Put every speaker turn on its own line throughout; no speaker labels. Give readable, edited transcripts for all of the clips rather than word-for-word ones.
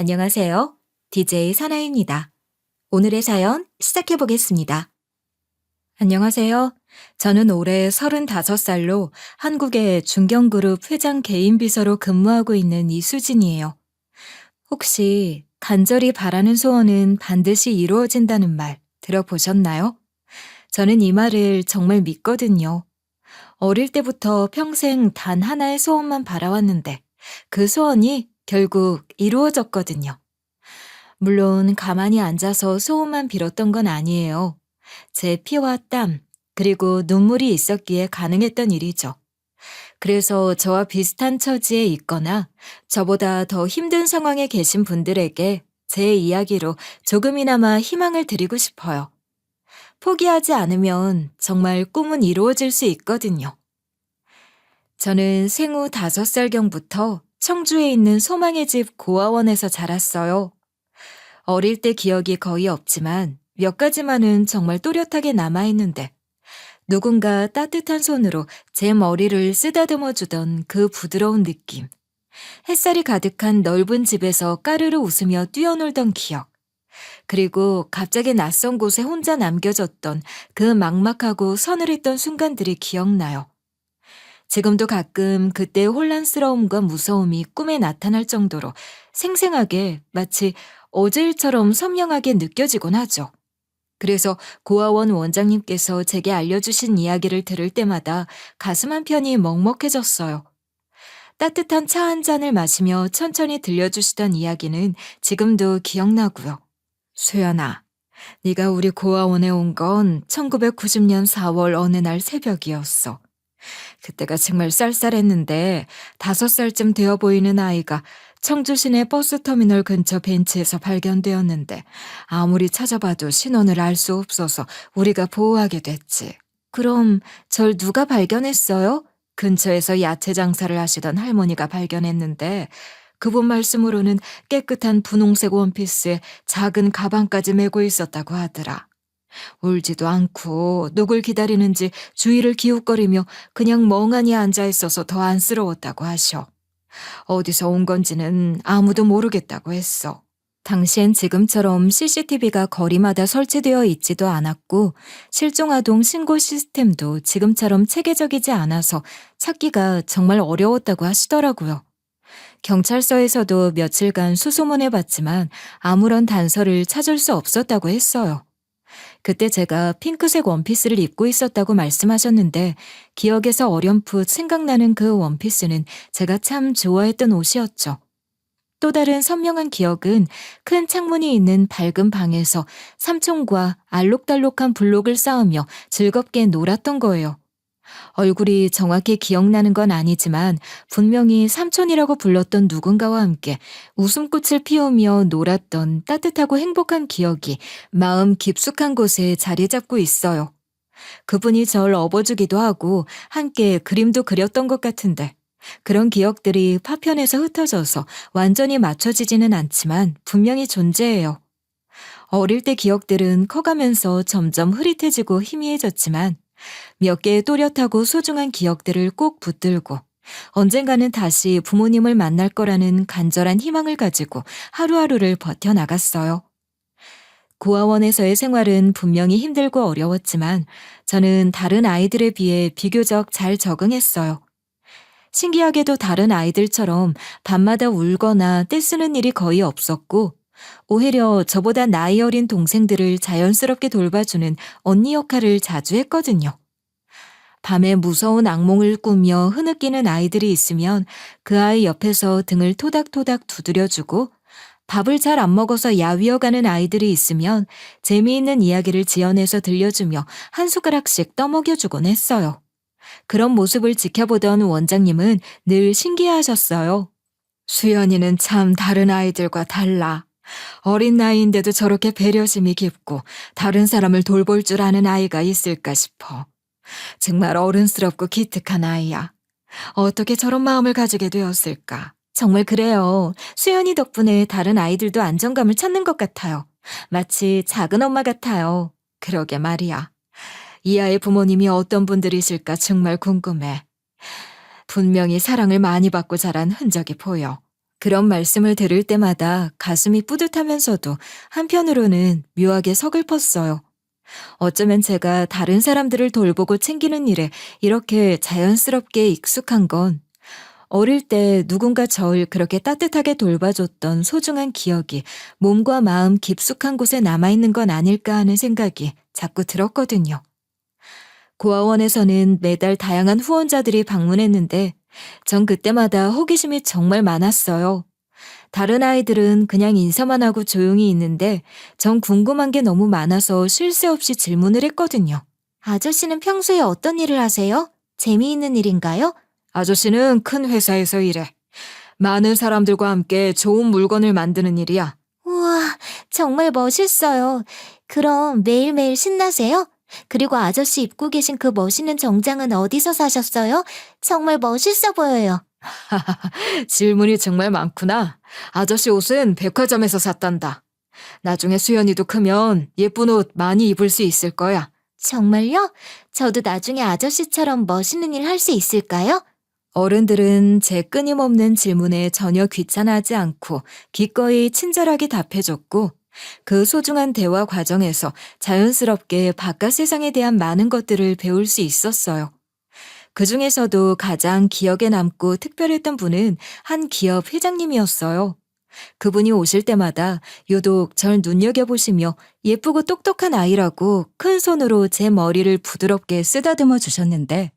안녕하세요. DJ 사나입니다. 오늘의 사연 시작해 보겠습니다. 안녕하세요. 저는 올해 35살로 한국의 중견그룹 회장 개인 비서로 근무하고 있는 이수진이에요. 혹시 간절히 바라는 소원은 반드시 이루어진다는 말 들어보셨나요? 저는 이 말을 정말 믿거든요. 어릴 때부터 평생 단 하나의 소원만 바라왔는데 그 소원이 결국 이루어졌거든요. 물론 가만히 앉아서 소원만 빌었던 건 아니에요. 제 피와 땀, 그리고 눈물이 있었기에 가능했던 일이죠. 그래서 저와 비슷한 처지에 있거나 저보다 더 힘든 상황에 계신 분들에게 제 이야기로 조금이나마 희망을 드리고 싶어요. 포기하지 않으면 정말 꿈은 이루어질 수 있거든요. 저는 생후 5살경부터 청주에 있는 소망의 집 고아원에서 자랐어요. 어릴 때 기억이 거의 없지만 몇 가지만은 정말 또렷하게 남아있는데 누군가 따뜻한 손으로 제 머리를 쓰다듬어 주던 그 부드러운 느낌. 햇살이 가득한 넓은 집에서 까르르 웃으며 뛰어놀던 기억. 그리고 갑자기 낯선 곳에 혼자 남겨졌던 그 막막하고 서늘했던 순간들이 기억나요. 지금도 가끔 그때의 혼란스러움과 무서움이 꿈에 나타날 정도로 생생하게 마치 어제 일처럼 선명하게 느껴지곤 하죠. 그래서 고아원 원장님께서 제게 알려주신 이야기를 들을 때마다 가슴 한편이 먹먹해졌어요. 따뜻한 차 한 잔을 마시며 천천히 들려주시던 이야기는 지금도 기억나고요. 수연아, 네가 우리 고아원에 온 건 1990년 4월 어느 날 새벽이었어. 그때가 정말 쌀쌀했는데 5살쯤 되어 보이는 아이가 청주 시내 버스터미널 근처 벤치에서 발견되었는데 아무리 찾아봐도 신원을 알 수 없어서 우리가 보호하게 됐지. 그럼 절 누가 발견했어요? 근처에서 야채 장사를 하시던 할머니가 발견했는데 그분 말씀으로는 깨끗한 분홍색 원피스에 작은 가방까지 메고 있었다고 하더라. 울지도 않고 누굴 기다리는지 주위를 기웃거리며 그냥 멍하니 앉아 있어서 더 안쓰러웠다고 하셔. 어디서 온 건지는 아무도 모르겠다고 했어. 당시엔 지금처럼 CCTV가 거리마다 설치되어 있지도 않았고 실종아동 신고 시스템도 지금처럼 체계적이지 않아서 찾기가 정말 어려웠다고 하시더라고요. 경찰서에서도 며칠간 수소문해봤지만 아무런 단서를 찾을 수 없었다고 했어요. 그때 제가 핑크색 원피스를 입고 있었다고 말씀하셨는데 기억에서 어렴풋 생각나는 그 원피스는 제가 참 좋아했던 옷이었죠. 또 다른 선명한 기억은 큰 창문이 있는 밝은 방에서 삼촌과 알록달록한 블록을 쌓으며 즐겁게 놀았던 거예요. 얼굴이 정확히 기억나는 건 아니지만 분명히 삼촌이라고 불렀던 누군가와 함께 웃음꽃을 피우며 놀았던 따뜻하고 행복한 기억이 마음 깊숙한 곳에 자리 잡고 있어요. 그분이 절 업어주기도 하고 함께 그림도 그렸던 것 같은데 그런 기억들이 파편에서 흩어져서 완전히 맞춰지지는 않지만 분명히 존재해요. 어릴 때 기억들은 커가면서 점점 흐릿해지고 희미해졌지만 몇 개의 또렷하고 소중한 기억들을 꼭 붙들고 언젠가는 다시 부모님을 만날 거라는 간절한 희망을 가지고 하루하루를 버텨나갔어요. 고아원에서의 생활은 분명히 힘들고 어려웠지만 저는 다른 아이들에 비해 비교적 잘 적응했어요. 신기하게도 다른 아이들처럼 밤마다 울거나 떼쓰는 일이 거의 없었고 오히려 저보다 나이 어린 동생들을 자연스럽게 돌봐주는 언니 역할을 자주 했거든요. 밤에 무서운 악몽을 꾸며 흐느끼는 아이들이 있으면 그 아이 옆에서 등을 토닥토닥 두드려주고 밥을 잘 안 먹어서 야위어가는 아이들이 있으면 재미있는 이야기를 지어내서 들려주며 한 숟가락씩 떠먹여주곤 했어요. 그런 모습을 지켜보던 원장님은 늘 신기해하셨어요. 수연이는 참 다른 아이들과 달라. 어린 나이인데도 저렇게 배려심이 깊고 다른 사람을 돌볼 줄 아는 아이가 있을까 싶어. 정말 어른스럽고 기특한 아이야. 어떻게 저런 마음을 가지게 되었을까? 정말 그래요. 수연이 덕분에 다른 아이들도 안정감을 찾는 것 같아요. 마치 작은 엄마 같아요. 그러게 말이야. 이 아이의 부모님이 어떤 분들이실까 정말 궁금해. 분명히 사랑을 많이 받고 자란 흔적이 보여. 그런 말씀을 들을 때마다 가슴이 뿌듯하면서도 한편으로는 묘하게 서글펐어요. 어쩌면 제가 다른 사람들을 돌보고 챙기는 일에 이렇게 자연스럽게 익숙한 건 어릴 때 누군가 저를 그렇게 따뜻하게 돌봐줬던 소중한 기억이 몸과 마음 깊숙한 곳에 남아있는 건 아닐까 하는 생각이 자꾸 들었거든요. 고아원에서는 매달 다양한 후원자들이 방문했는데 전 그때마다 호기심이 정말 많았어요. 다른 아이들은 그냥 인사만 하고 조용히 있는데 전 궁금한 게 너무 많아서 쉴 새 없이 질문을 했거든요. 아저씨는 평소에 어떤 일을 하세요? 재미있는 일인가요? 아저씨는 큰 회사에서 일해. 많은 사람들과 함께 좋은 물건을 만드는 일이야. 우와, 정말 멋있어요. 그럼 매일매일 신나세요? 그리고 아저씨 입고 계신 그 멋있는 정장은 어디서 사셨어요? 정말 멋있어 보여요. 질문이 정말 많구나. 아저씨 옷은 백화점에서 샀단다. 나중에 수연이도 크면 예쁜 옷 많이 입을 수 있을 거야. 정말요? 저도 나중에 아저씨처럼 멋있는 일 할 수 있을까요? 어른들은 제 끊임없는 질문에 전혀 귀찮아하지 않고 기꺼이 친절하게 답해줬고 그 소중한 대화 과정에서 자연스럽게 바깥 세상에 대한 많은 것들을 배울 수 있었어요. 그 중에서도 가장 기억에 남고 특별했던 분은 한 기업 회장님이었어요. 그분이 오실 때마다 유독 절 눈여겨보시며 예쁘고 똑똑한 아이라고 큰 손으로 제 머리를 부드럽게 쓰다듬어 주셨는데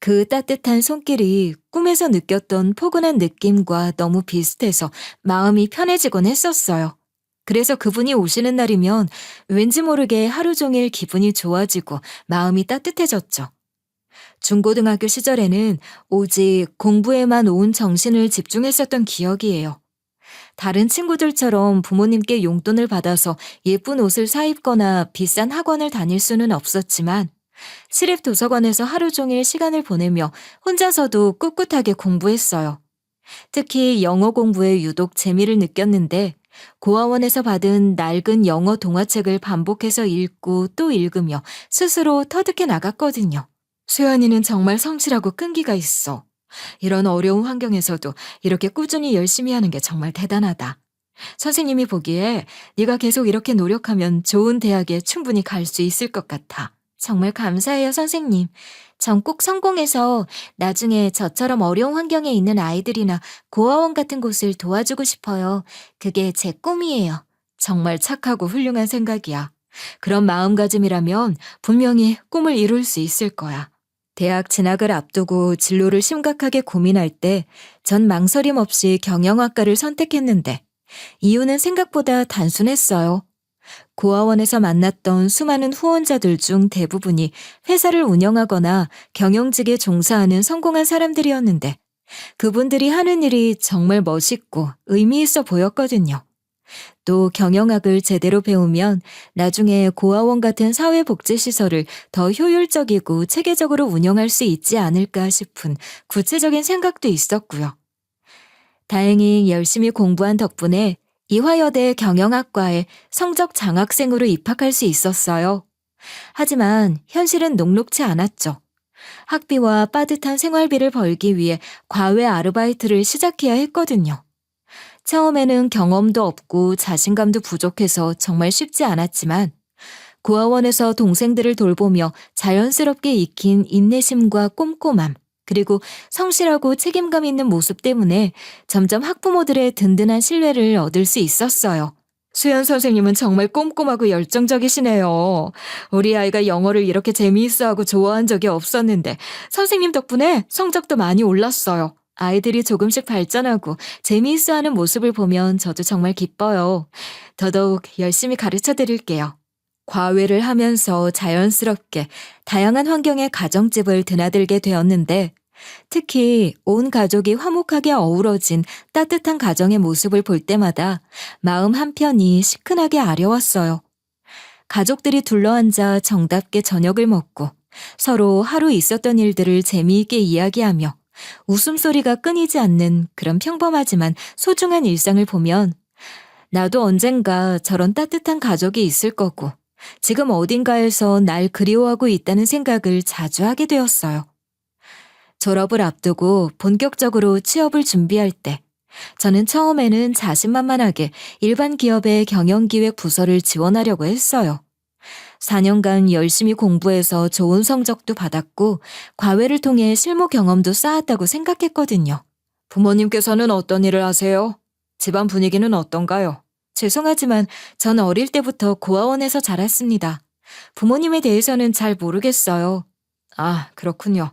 그 따뜻한 손길이 꿈에서 느꼈던 포근한 느낌과 너무 비슷해서 마음이 편해지곤 했었어요. 그래서 그분이 오시는 날이면 왠지 모르게 하루 종일 기분이 좋아지고 마음이 따뜻해졌죠. 중고등학교 시절에는 오직 공부에만 온 정신을 집중했었던 기억이에요. 다른 친구들처럼 부모님께 용돈을 받아서 예쁜 옷을 사입거나 비싼 학원을 다닐 수는 없었지만 시립 도서관에서 하루 종일 시간을 보내며 혼자서도 꿋꿋하게 공부했어요. 특히 영어 공부에 유독 재미를 느꼈는데 고아원에서 받은 낡은 영어 동화책을 반복해서 읽고 또 읽으며 스스로 터득해 나갔거든요. 수연이는 정말 성실하고 끈기가 있어. 이런 어려운 환경에서도 이렇게 꾸준히 열심히 하는 게 정말 대단하다. 선생님이 보기에 네가 계속 이렇게 노력하면 좋은 대학에 충분히 갈 수 있을 것 같아. 정말 감사해요, 선생님. 전 꼭 성공해서 나중에 저처럼 어려운 환경에 있는 아이들이나 고아원 같은 곳을 도와주고 싶어요. 그게 제 꿈이에요. 정말 착하고 훌륭한 생각이야. 그런 마음가짐이라면 분명히 꿈을 이룰 수 있을 거야. 대학 진학을 앞두고 진로를 심각하게 고민할 때 전 망설임 없이 경영학과를 선택했는데 이유는 생각보다 단순했어요. 고아원에서 만났던 수많은 후원자들 중 대부분이 회사를 운영하거나 경영직에 종사하는 성공한 사람들이었는데 그분들이 하는 일이 정말 멋있고 의미 있어 보였거든요. 또 경영학을 제대로 배우면 나중에 고아원 같은 사회복지시설을 더 효율적이고 체계적으로 운영할 수 있지 않을까 싶은 구체적인 생각도 있었고요. 다행히 열심히 공부한 덕분에 이화여대 경영학과에 성적 장학생으로 입학할 수 있었어요. 하지만 현실은 녹록치 않았죠. 학비와 빠듯한 생활비를 벌기 위해 과외 아르바이트를 시작해야 했거든요. 처음에는 경험도 없고 자신감도 부족해서 정말 쉽지 않았지만 고아원에서 동생들을 돌보며 자연스럽게 익힌 인내심과 꼼꼼함, 그리고 성실하고 책임감 있는 모습 때문에 점점 학부모들의 든든한 신뢰를 얻을 수 있었어요. 수연 선생님은 정말 꼼꼼하고 열정적이시네요. 우리 아이가 영어를 이렇게 재미있어하고 좋아한 적이 없었는데 선생님 덕분에 성적도 많이 올랐어요. 아이들이 조금씩 발전하고 재미있어하는 모습을 보면 저도 정말 기뻐요. 더더욱 열심히 가르쳐 드릴게요. 과외를 하면서 자연스럽게 다양한 환경의 가정집을 드나들게 되었는데 특히 온 가족이 화목하게 어우러진 따뜻한 가정의 모습을 볼 때마다 마음 한편이 시큰하게 아려왔어요. 가족들이 둘러앉아 정답게 저녁을 먹고 서로 하루 있었던 일들을 재미있게 이야기하며 웃음소리가 끊이지 않는 그런 평범하지만 소중한 일상을 보면 나도 언젠가 저런 따뜻한 가족이 있을 거고 지금 어딘가에서 날 그리워하고 있다는 생각을 자주 하게 되었어요. 졸업을 앞두고 본격적으로 취업을 준비할 때 저는 처음에는 자신만만하게 일반 기업의 경영기획 부서를 지원하려고 했어요. 4년간 열심히 공부해서 좋은 성적도 받았고 과외를 통해 실무 경험도 쌓았다고 생각했거든요. 부모님께서는 어떤 일을 하세요? 집안 분위기는 어떤가요? 죄송하지만 전 어릴 때부터 고아원에서 자랐습니다. 부모님에 대해서는 잘 모르겠어요. 아, 그렇군요.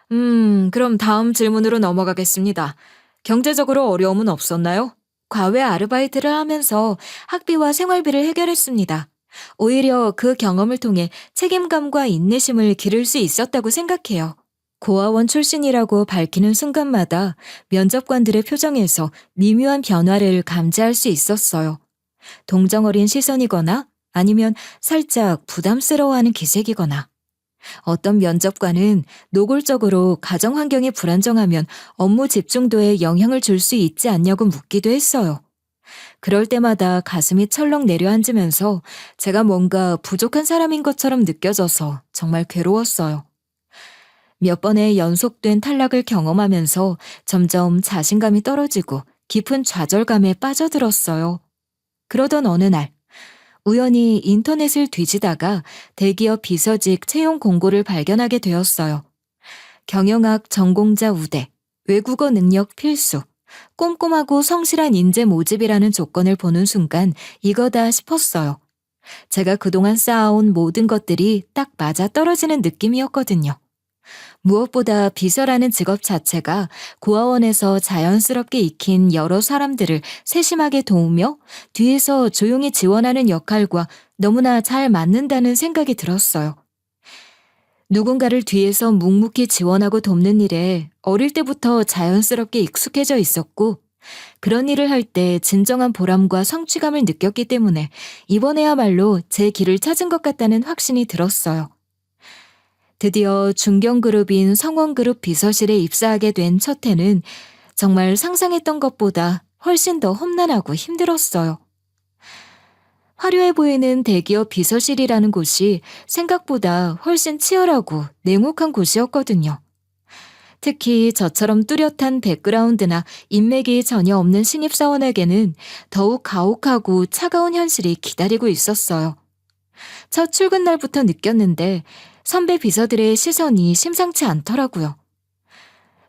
그럼 다음 질문으로 넘어가겠습니다. 경제적으로 어려움은 없었나요? 과외 아르바이트를 하면서 학비와 생활비를 해결했습니다. 오히려 그 경험을 통해 책임감과 인내심을 기를 수 있었다고 생각해요. 고아원 출신이라고 밝히는 순간마다 면접관들의 표정에서 미묘한 변화를 감지할 수 있었어요. 동정 어린 시선이거나 아니면 살짝 부담스러워하는 기색이거나. 어떤 면접관은 노골적으로 가정 환경이 불안정하면 업무 집중도에 영향을 줄 수 있지 않냐고 묻기도 했어요. 그럴 때마다 가슴이 철렁 내려앉으면서 제가 뭔가 부족한 사람인 것처럼 느껴져서 정말 괴로웠어요. 몇 번의 연속된 탈락을 경험하면서 점점 자신감이 떨어지고 깊은 좌절감에 빠져들었어요. 그러던 어느 날, 우연히 인터넷을 뒤지다가 대기업 비서직 채용 공고를 발견하게 되었어요. 경영학 전공자 우대, 외국어 능력 필수, 꼼꼼하고 성실한 인재 모집이라는 조건을 보는 순간 이거다 싶었어요. 제가 그동안 쌓아온 모든 것들이 딱 맞아 떨어지는 느낌이었거든요. 무엇보다 비서라는 직업 자체가 고아원에서 자연스럽게 익힌 여러 사람들을 세심하게 도우며 뒤에서 조용히 지원하는 역할과 너무나 잘 맞는다는 생각이 들었어요. 누군가를 뒤에서 묵묵히 지원하고 돕는 일에 어릴 때부터 자연스럽게 익숙해져 있었고, 그런 일을 할 때 진정한 보람과 성취감을 느꼈기 때문에 이번에야말로 제 길을 찾은 것 같다는 확신이 들었어요. 드디어 중견그룹인 성원그룹 비서실에 입사하게 된 첫 해는 정말 상상했던 것보다 훨씬 더 험난하고 힘들었어요. 화려해 보이는 대기업 비서실이라는 곳이 생각보다 훨씬 치열하고 냉혹한 곳이었거든요. 특히 저처럼 뚜렷한 백그라운드나 인맥이 전혀 없는 신입사원에게는 더욱 가혹하고 차가운 현실이 기다리고 있었어요. 첫 출근 날부터 느꼈는데 선배 비서들의 시선이 심상치 않더라고요.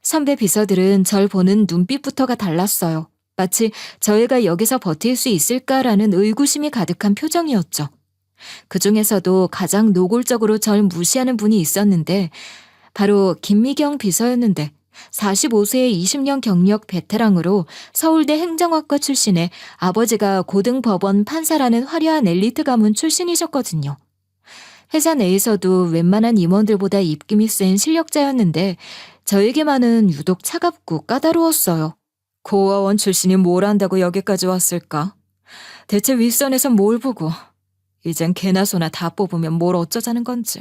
선배 비서들은 절 보는 눈빛부터가 달랐어요. 마치 저희가 여기서 버틸 수 있을까라는 의구심이 가득한 표정이었죠. 그 중에서도 가장 노골적으로 절 무시하는 분이 있었는데 바로 김미경 비서였는데 45세의 20년 경력 베테랑으로 서울대 행정학과 출신의 아버지가 고등법원 판사라는 화려한 엘리트 가문 출신이셨거든요. 회사 내에서도 웬만한 임원들보다 입김이 센 실력자였는데 저에게만은 유독 차갑고 까다로웠어요. 고아원 출신이 뭘 안다고 여기까지 왔을까? 대체 윗선에서 뭘 보고 이젠 개나 소나 다 뽑으면 뭘 어쩌자는 건지.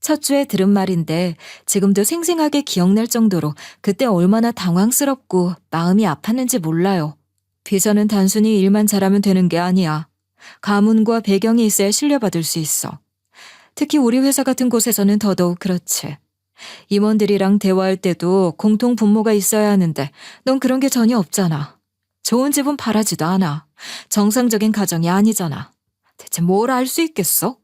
첫 주에 들은 말인데 지금도 생생하게 기억날 정도로 그때 얼마나 당황스럽고 마음이 아팠는지 몰라요. 비서는 단순히 일만 잘하면 되는 게 아니야. 가문과 배경이 있어야 신뢰받을 수 있어. 특히 우리 회사 같은 곳에서는 더더욱 그렇지. 임원들이랑 대화할 때도 공통 분모가 있어야 하는데 넌 그런 게 전혀 없잖아. 좋은 집은 바라지도 않아. 정상적인 가정이 아니잖아. 대체 뭘 알 수 있겠어?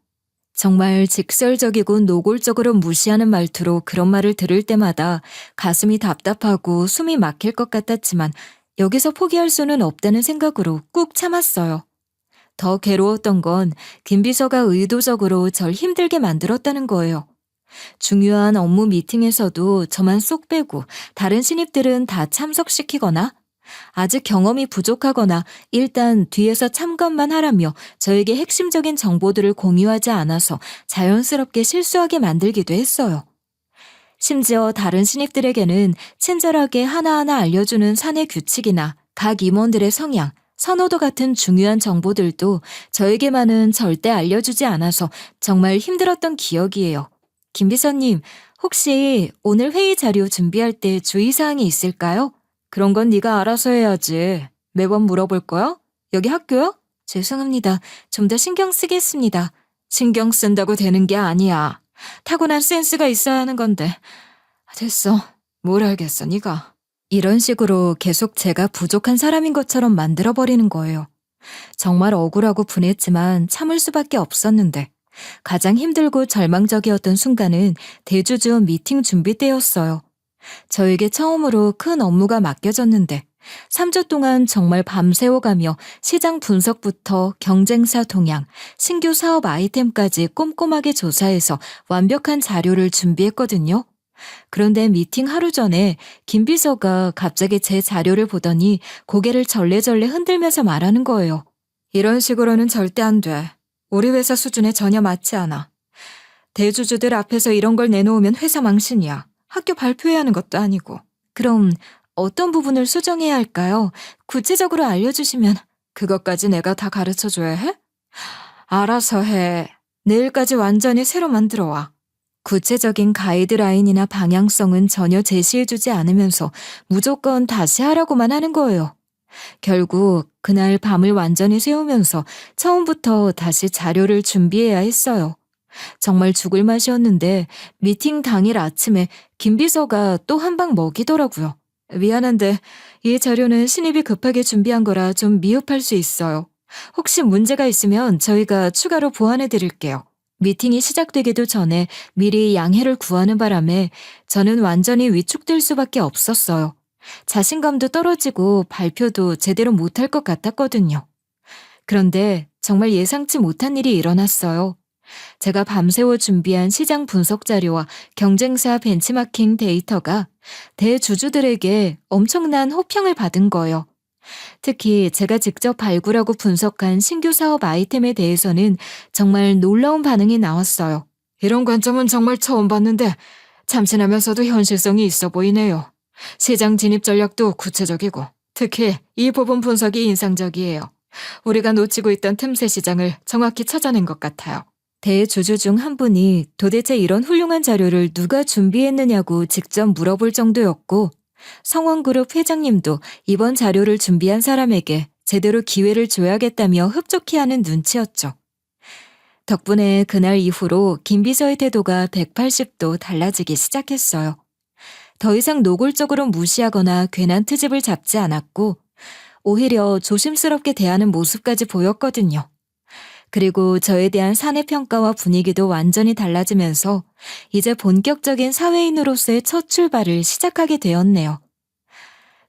정말 직설적이고 노골적으로 무시하는 말투로 그런 말을 들을 때마다 가슴이 답답하고 숨이 막힐 것 같았지만 여기서 포기할 수는 없다는 생각으로 꾹 참았어요. 더 괴로웠던 건 김 비서가 의도적으로 절 힘들게 만들었다는 거예요. 중요한 업무 미팅에서도 저만 쏙 빼고 다른 신입들은 다 참석시키거나 아직 경험이 부족하거나 일단 뒤에서 참관만 하라며 저에게 핵심적인 정보들을 공유하지 않아서 자연스럽게 실수하게 만들기도 했어요. 심지어 다른 신입들에게는 친절하게 하나하나 알려주는 사내 규칙이나 각 임원들의 성향, 선호도 같은 중요한 정보들도 저에게만은 절대 알려주지 않아서 정말 힘들었던 기억이에요. 김 비서님, 혹시 오늘 회의 자료 준비할 때 주의사항이 있을까요? 그런 건 네가 알아서 해야지. 매번 물어볼 거야? 여기 학교야? 죄송합니다. 좀 더 신경 쓰겠습니다. 신경 쓴다고 되는 게 아니야. 타고난 센스가 있어야 하는 건데. 됐어. 뭘 알겠어, 네가. 이런 식으로 계속 제가 부족한 사람인 것처럼 만들어버리는 거예요. 정말 억울하고 분했지만 참을 수밖에 없었는데 가장 힘들고 절망적이었던 순간은 대주주 미팅 준비 때였어요. 저에게 처음으로 큰 업무가 맡겨졌는데 3주 동안 정말 밤새워가며 시장 분석부터 경쟁사 동향, 신규 사업 아이템까지 꼼꼼하게 조사해서 완벽한 자료를 준비했거든요. 그런데 미팅 하루 전에 김 비서가 갑자기 제 자료를 보더니 고개를 절레절레 흔들면서 말하는 거예요. 이런 식으로는 절대 안 돼. 우리 회사 수준에 전혀 맞지 않아. 대주주들 앞에서 이런 걸 내놓으면 회사 망신이야. 학교 발표해야 하는 것도 아니고. 그럼 어떤 부분을 수정해야 할까요? 구체적으로 알려주시면. 그것까지 내가 다 가르쳐줘야 해? 알아서 해. 내일까지 완전히 새로 만들어 와. 구체적인 가이드라인이나 방향성은 전혀 제시해주지 않으면서 무조건 다시 하라고만 하는 거예요. 결국 그날 밤을 완전히 새우면서 처음부터 다시 자료를 준비해야 했어요. 정말 죽을 맛이었는데 미팅 당일 아침에 김 비서가 또 한 방 먹이더라고요. 미안한데 이 자료는 신입이 급하게 준비한 거라 좀 미흡할 수 있어요. 혹시 문제가 있으면 저희가 추가로 보완해 드릴게요. 미팅이 시작되기도 전에 미리 양해를 구하는 바람에 저는 완전히 위축될 수밖에 없었어요. 자신감도 떨어지고 발표도 제대로 못할 것 같았거든요. 그런데 정말 예상치 못한 일이 일어났어요. 제가 밤새워 준비한 시장 분석 자료와 경쟁사 벤치마킹 데이터가 대주주들에게 엄청난 호평을 받은 거예요. 특히 제가 직접 발굴하고 분석한 신규 사업 아이템에 대해서는 정말 놀라운 반응이 나왔어요. 이런 관점은 정말 처음 봤는데 참신하면서도 현실성이 있어 보이네요. 시장 진입 전략도 구체적이고 특히 이 부분 분석이 인상적이에요. 우리가 놓치고 있던 틈새 시장을 정확히 찾아낸 것 같아요. 대주주 중 한 분이 도대체 이런 훌륭한 자료를 누가 준비했느냐고 직접 물어볼 정도였고 성원그룹 회장님도 이번 자료를 준비한 사람에게 제대로 기회를 줘야겠다며 흡족해하는 눈치였죠. 덕분에 그날 이후로 김 비서의 태도가 180도 달라지기 시작했어요. 더 이상 노골적으로 무시하거나 괜한 트집을 잡지 않았고 오히려 조심스럽게 대하는 모습까지 보였거든요. 그리고 저에 대한 사내 평가와 분위기도 완전히 달라지면서 이제 본격적인 사회인으로서의 첫 출발을 시작하게 되었네요.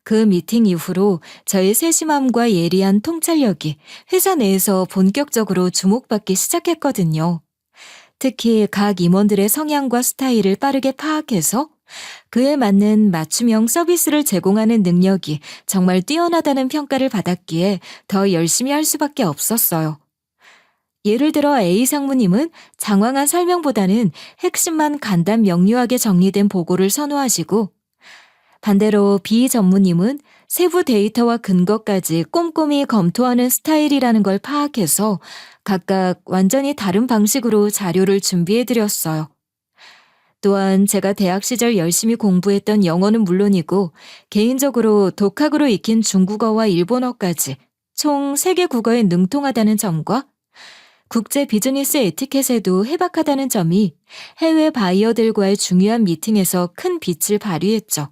그 미팅 이후로 저의 세심함과 예리한 통찰력이 회사 내에서 본격적으로 주목받기 시작했거든요. 특히 각 임원들의 성향과 스타일을 빠르게 파악해서 그에 맞는 맞춤형 서비스를 제공하는 능력이 정말 뛰어나다는 평가를 받았기에 더 열심히 할 수밖에 없었어요. 예를 들어 A 상무님은 장황한 설명보다는 핵심만 간단 명료하게 정리된 보고를 선호하시고 반대로 B 전무님은 세부 데이터와 근거까지 꼼꼼히 검토하는 스타일이라는 걸 파악해서 각각 완전히 다른 방식으로 자료를 준비해드렸어요. 또한 제가 대학 시절 열심히 공부했던 영어는 물론이고 개인적으로 독학으로 익힌 중국어와 일본어까지 총 3개 국어에 능통하다는 점과 국제 비즈니스 에티켓에도 해박하다는 점이 해외 바이어들과의 중요한 미팅에서 큰 빛을 발휘했죠.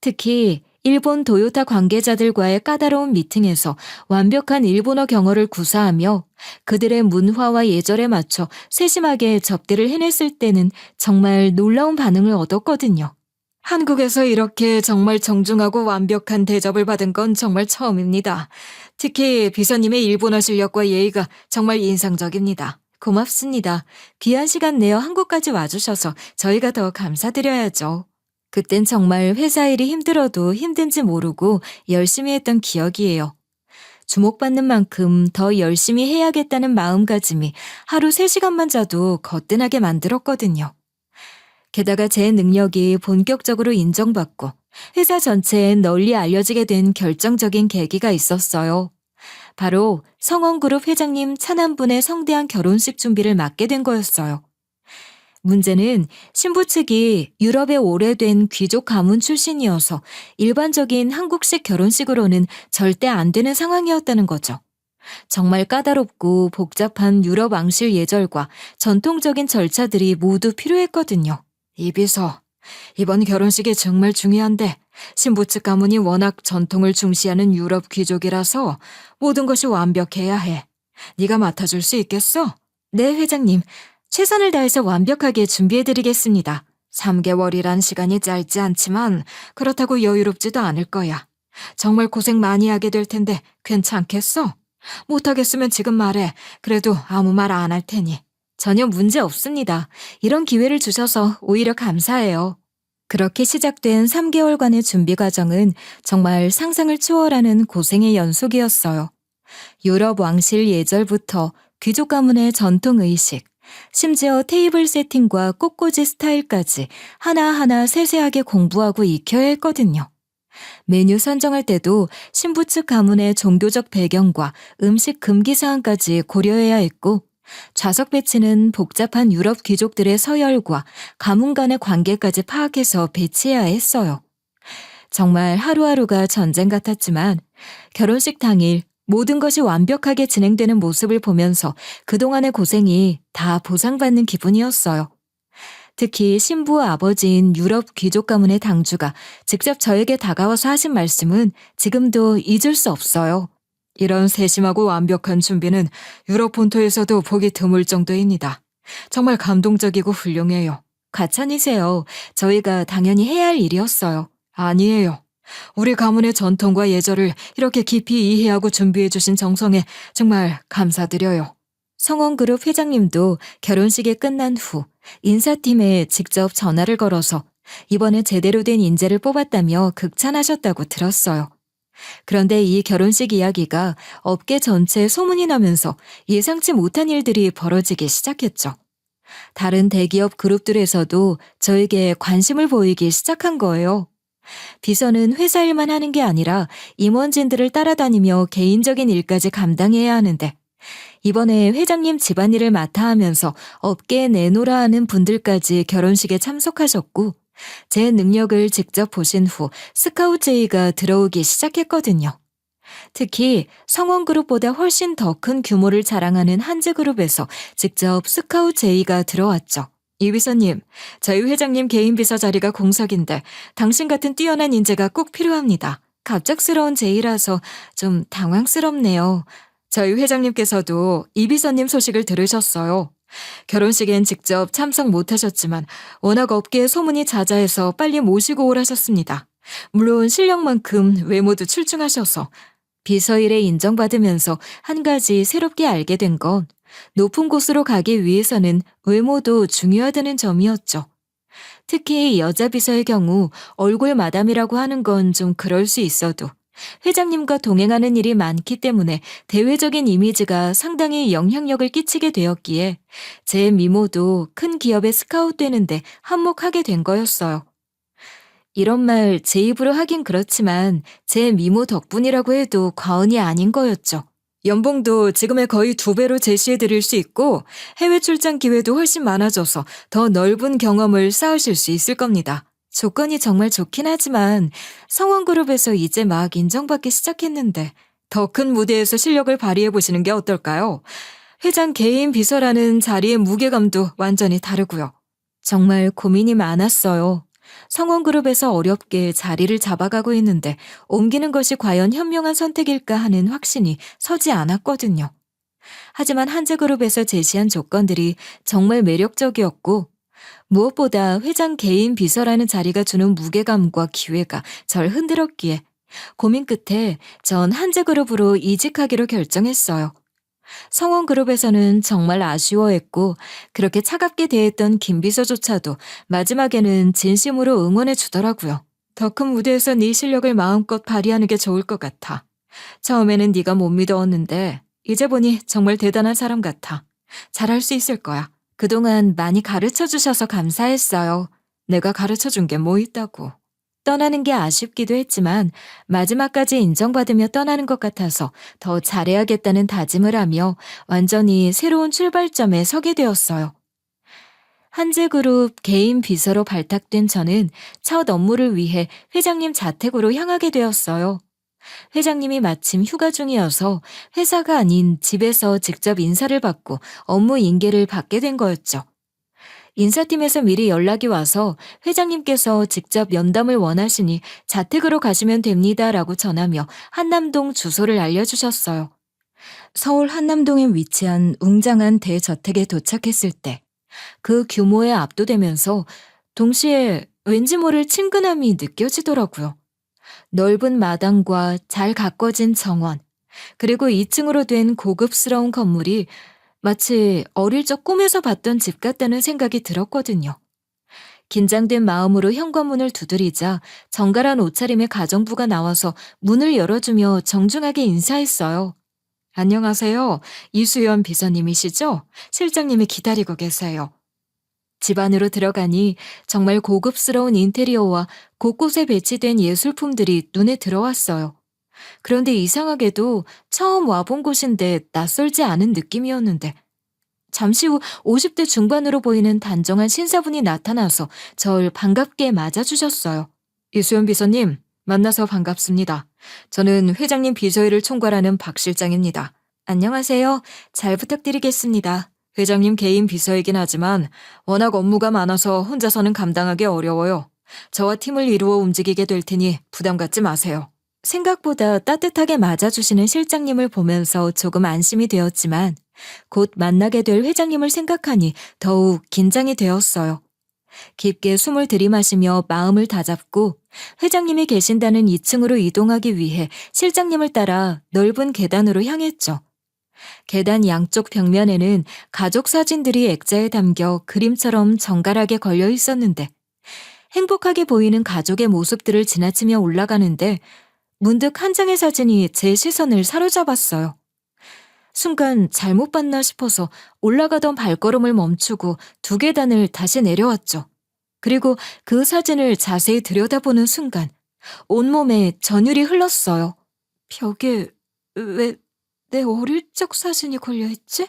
특히 일본 도요타 관계자들과의 까다로운 미팅에서 완벽한 일본어 경어를 구사하며 그들의 문화와 예절에 맞춰 세심하게 접대를 해냈을 때는 정말 놀라운 반응을 얻었거든요. 한국에서 이렇게 정말 정중하고 완벽한 대접을 받은 건 정말 처음입니다. 특히 비서님의 일본어 실력과 예의가 정말 인상적입니다. 고맙습니다. 귀한 시간 내어 한국까지 와주셔서 저희가 더 감사드려야죠. 그땐 정말 회사 일이 힘들어도 힘든지 모르고 열심히 했던 기억이에요. 주목받는 만큼 더 열심히 해야겠다는 마음가짐이 하루 3시간만 자도 거뜬하게 만들었거든요. 게다가 제 능력이 본격적으로 인정받고 회사 전체에 널리 알려지게 된 결정적인 계기가 있었어요. 바로 성원그룹 회장님 차남분의 성대한 결혼식 준비를 맡게 된 거였어요. 문제는 신부 측이 유럽에 오래된 귀족 가문 출신이어서 일반적인 한국식 결혼식으로는 절대 안 되는 상황이었다는 거죠. 정말 까다롭고 복잡한 유럽 왕실 예절과 전통적인 절차들이 모두 필요했거든요. 이 비서, 이번 결혼식이 정말 중요한데 신부 측 가문이 워낙 전통을 중시하는 유럽 귀족이라서 모든 것이 완벽해야 해. 네가 맡아줄 수 있겠어? 네, 회장님. 최선을 다해서 완벽하게 준비해드리겠습니다. 3개월이란 시간이 짧지 않지만 그렇다고 여유롭지도 않을 거야. 정말 고생 많이 하게 될 텐데 괜찮겠어? 못하겠으면 지금 말해. 그래도 아무 말 안 할 테니. 전혀 문제 없습니다. 이런 기회를 주셔서 오히려 감사해요. 그렇게 시작된 3개월간의 준비 과정은 정말 상상을 초월하는 고생의 연속이었어요. 유럽 왕실 예절부터 귀족 가문의 전통 의식, 심지어 테이블 세팅과 꽃꽂이 스타일까지 하나하나 세세하게 공부하고 익혀야 했거든요. 메뉴 선정할 때도 신부 측 가문의 종교적 배경과 음식 금기 사항까지 고려해야 했고, 좌석 배치는 복잡한 유럽 귀족들의 서열과 가문 간의 관계까지 파악해서 배치해야 했어요. 정말 하루하루가 전쟁 같았지만 결혼식 당일 모든 것이 완벽하게 진행되는 모습을 보면서 그동안의 고생이 다 보상받는 기분이었어요. 특히 신부 아버지인 유럽 귀족 가문의 당주가 직접 저에게 다가와서 하신 말씀은 지금도 잊을 수 없어요. 이런 세심하고 완벽한 준비는 유럽 본토에서도 보기 드물 정도입니다. 정말 감동적이고 훌륭해요. 과찬이세요. 저희가 당연히 해야 할 일이었어요. 아니에요. 우리 가문의 전통과 예절을 이렇게 깊이 이해하고 준비해 주신 정성에 정말 감사드려요. 성원그룹 회장님도 결혼식이 끝난 후 인사팀에 직접 전화를 걸어서 이번에 제대로 된 인재를 뽑았다며 극찬하셨다고 들었어요. 그런데 이 결혼식 이야기가 업계 전체에 소문이 나면서 예상치 못한 일들이 벌어지기 시작했죠. 다른 대기업 그룹들에서도 저에게 관심을 보이기 시작한 거예요. 비서는 회사 일만 하는 게 아니라 임원진들을 따라다니며 개인적인 일까지 감당해야 하는데 이번에 회장님 집안일을 맡아 하면서 업계에 내놓으라 하는 분들까지 결혼식에 참석하셨고 제 능력을 직접 보신 후 스카우트 제의가 들어오기 시작했거든요. 특히 성원그룹보다 훨씬 더 큰 규모를 자랑하는 한즈그룹에서 직접 스카우트 제의가 들어왔죠. 이 비서님, 저희 회장님 개인 비서 자리가 공석인데 당신 같은 뛰어난 인재가 꼭 필요합니다. 갑작스러운 제의라서 좀 당황스럽네요. 저희 회장님께서도 이 비서님 소식을 들으셨어요. 결혼식엔 직접 참석 못하셨지만 워낙 업계에 소문이 자자해서 빨리 모시고 오라셨습니다. 물론 실력만큼 외모도 출중하셔서 비서일에 인정받으면서 한 가지 새롭게 알게 된 건 높은 곳으로 가기 위해서는 외모도 중요하다는 점이었죠. 특히 여자 비서의 경우 얼굴 마담이라고 하는 건 좀 그럴 수 있어도 회장님과 동행하는 일이 많기 때문에 대외적인 이미지가 상당히 영향력을 끼치게 되었기에 제 미모도 큰 기업에 스카웃되는데 한몫하게 된 거였어요. 이런 말 제 입으로 하긴 그렇지만 제 미모 덕분이라고 해도 과언이 아닌 거였죠. 연봉도 지금의 거의 2배로 제시해 드릴 수 있고 해외 출장 기회도 훨씬 많아져서 더 넓은 경험을 쌓으실 수 있을 겁니다. 조건이 정말 좋긴 하지만 성원그룹에서 이제 막 인정받기 시작했는데 더 큰 무대에서 실력을 발휘해 보시는 게 어떨까요? 회장 개인 비서라는 자리의 무게감도 완전히 다르고요. 정말 고민이 많았어요. 성원그룹에서 어렵게 자리를 잡아가고 있는데 옮기는 것이 과연 현명한 선택일까 하는 확신이 서지 않았거든요. 하지만 한즈그룹에서 제시한 조건들이 정말 매력적이었고 무엇보다 회장 개인 비서라는 자리가 주는 무게감과 기회가 절 흔들었기에 고민 끝에 전 한즈그룹으로 이직하기로 결정했어요. 성원그룹에서는 정말 아쉬워했고 그렇게 차갑게 대했던 김 비서조차도 마지막에는 진심으로 응원해 주더라고요. 더 큰 무대에서 네 실력을 마음껏 발휘하는 게 좋을 것 같아. 처음에는 네가 못 믿어왔는데 이제 보니 정말 대단한 사람 같아. 잘할 수 있을 거야. 그동안 많이 가르쳐 주셔서 감사했어요. 내가 가르쳐 준 게 뭐 있다고. 떠나는 게 아쉽기도 했지만 마지막까지 인정받으며 떠나는 것 같아서 더 잘해야겠다는 다짐을 하며 완전히 새로운 출발점에 서게 되었어요. 한즈그룹 개인 비서로 발탁된 저는 첫 업무를 위해 회장님 자택으로 향하게 되었어요. 회장님이 마침 휴가 중이어서 회사가 아닌 집에서 직접 인사를 받고 업무 인계를 받게 된 거였죠. 인사팀에서 미리 연락이 와서 회장님께서 직접 면담을 원하시니 자택으로 가시면 됩니다라고 전하며 한남동 주소를 알려주셨어요. 서울 한남동에 위치한 웅장한 대저택에 도착했을 때 그 규모에 압도되면서 동시에 왠지 모를 친근함이 느껴지더라고요. 넓은 마당과 잘 가꿔진 정원, 그리고 2층으로 된 고급스러운 건물이 마치 어릴 적 꿈에서 봤던 집 같다는 생각이 들었거든요. 긴장된 마음으로 현관문을 두드리자 정갈한 옷차림의 가정부가 나와서 문을 열어주며 정중하게 인사했어요. 안녕하세요. 이수연 비서님이시죠? 실장님이 기다리고 계세요. 집 안으로 들어가니 정말 고급스러운 인테리어와 곳곳에 배치된 예술품들이 눈에 들어왔어요. 그런데 이상하게도 처음 와본 곳인데 낯설지 않은 느낌이었는데 잠시 후 50대 중반으로 보이는 단정한 신사분이 나타나서 절 반갑게 맞아주셨어요. 이수연 비서님, 만나서 반갑습니다. 저는 회장님 비서일을 총괄하는 박 실장입니다. 안녕하세요. 잘 부탁드리겠습니다. 회장님 개인 비서이긴 하지만 워낙 업무가 많아서 혼자서는 감당하기 어려워요. 저와 팀을 이루어 움직이게 될 테니 부담 갖지 마세요. 생각보다 따뜻하게 맞아주시는 실장님을 보면서 조금 안심이 되었지만 곧 만나게 될 회장님을 생각하니 더욱 긴장이 되었어요. 깊게 숨을 들이마시며 마음을 다잡고 회장님이 계신다는 2층으로 이동하기 위해 실장님을 따라 넓은 계단으로 향했죠. 계단 양쪽 벽면에는 가족 사진들이 액자에 담겨 그림처럼 정갈하게 걸려 있었는데 행복하게 보이는 가족의 모습들을 지나치며 올라가는데 문득 한 장의 사진이 제 시선을 사로잡았어요. 순간 잘못 봤나 싶어서 올라가던 발걸음을 멈추고 2계단을 다시 내려왔죠. 그리고 그 사진을 자세히 들여다보는 순간 온몸에 전율이 흘렀어요. 벽에 왜 내 어릴 적 사진이 걸려있지?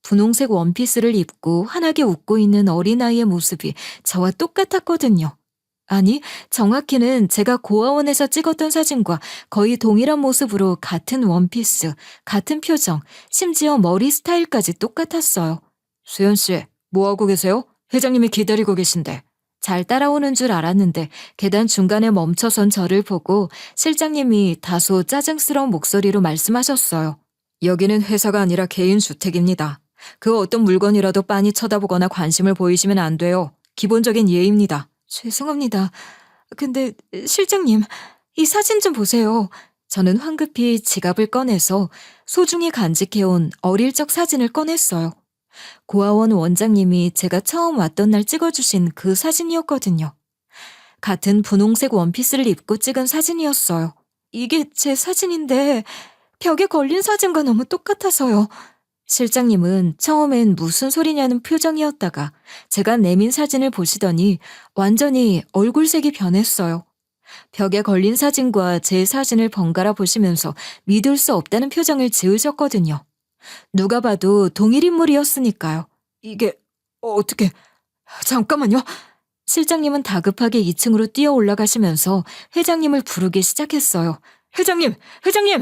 분홍색 원피스를 입고 환하게 웃고 있는 어린아이의 모습이 저와 똑같았거든요. 아니, 정확히는 제가 고아원에서 찍었던 사진과 거의 동일한 모습으로 같은 원피스, 같은 표정, 심지어 머리 스타일까지 똑같았어요. 수연 씨, 뭐하고 계세요? 회장님이 기다리고 계신데. 잘 따라오는 줄 알았는데 계단 중간에 멈춰선 저를 보고 실장님이 다소 짜증스러운 목소리로 말씀하셨어요. 여기는 회사가 아니라 개인 주택입니다. 그 어떤 물건이라도 빤히 쳐다보거나 관심을 보이시면 안 돼요. 기본적인 예의입니다. 죄송합니다. 근데 실장님, 이 사진 좀 보세요. 저는 황급히 지갑을 꺼내서 소중히 간직해온 어릴 적 사진을 꺼냈어요. 고아원 원장님이 제가 처음 왔던 날 찍어주신 그 사진이었거든요. 같은 분홍색 원피스를 입고 찍은 사진이었어요. 이게 제 사진인데 벽에 걸린 사진과 너무 똑같아서요. 실장님은 처음엔 무슨 소리냐는 표정이었다가 제가 내민 사진을 보시더니 완전히 얼굴색이 변했어요. 벽에 걸린 사진과 제 사진을 번갈아 보시면서 믿을 수 없다는 표정을 지으셨거든요. 누가 봐도 동일 인물이었으니까요. 이게 어떻게... 잠깐만요. 실장님은 다급하게 2층으로 뛰어 올라가시면서 회장님을 부르기 시작했어요. 회장님! 회장님!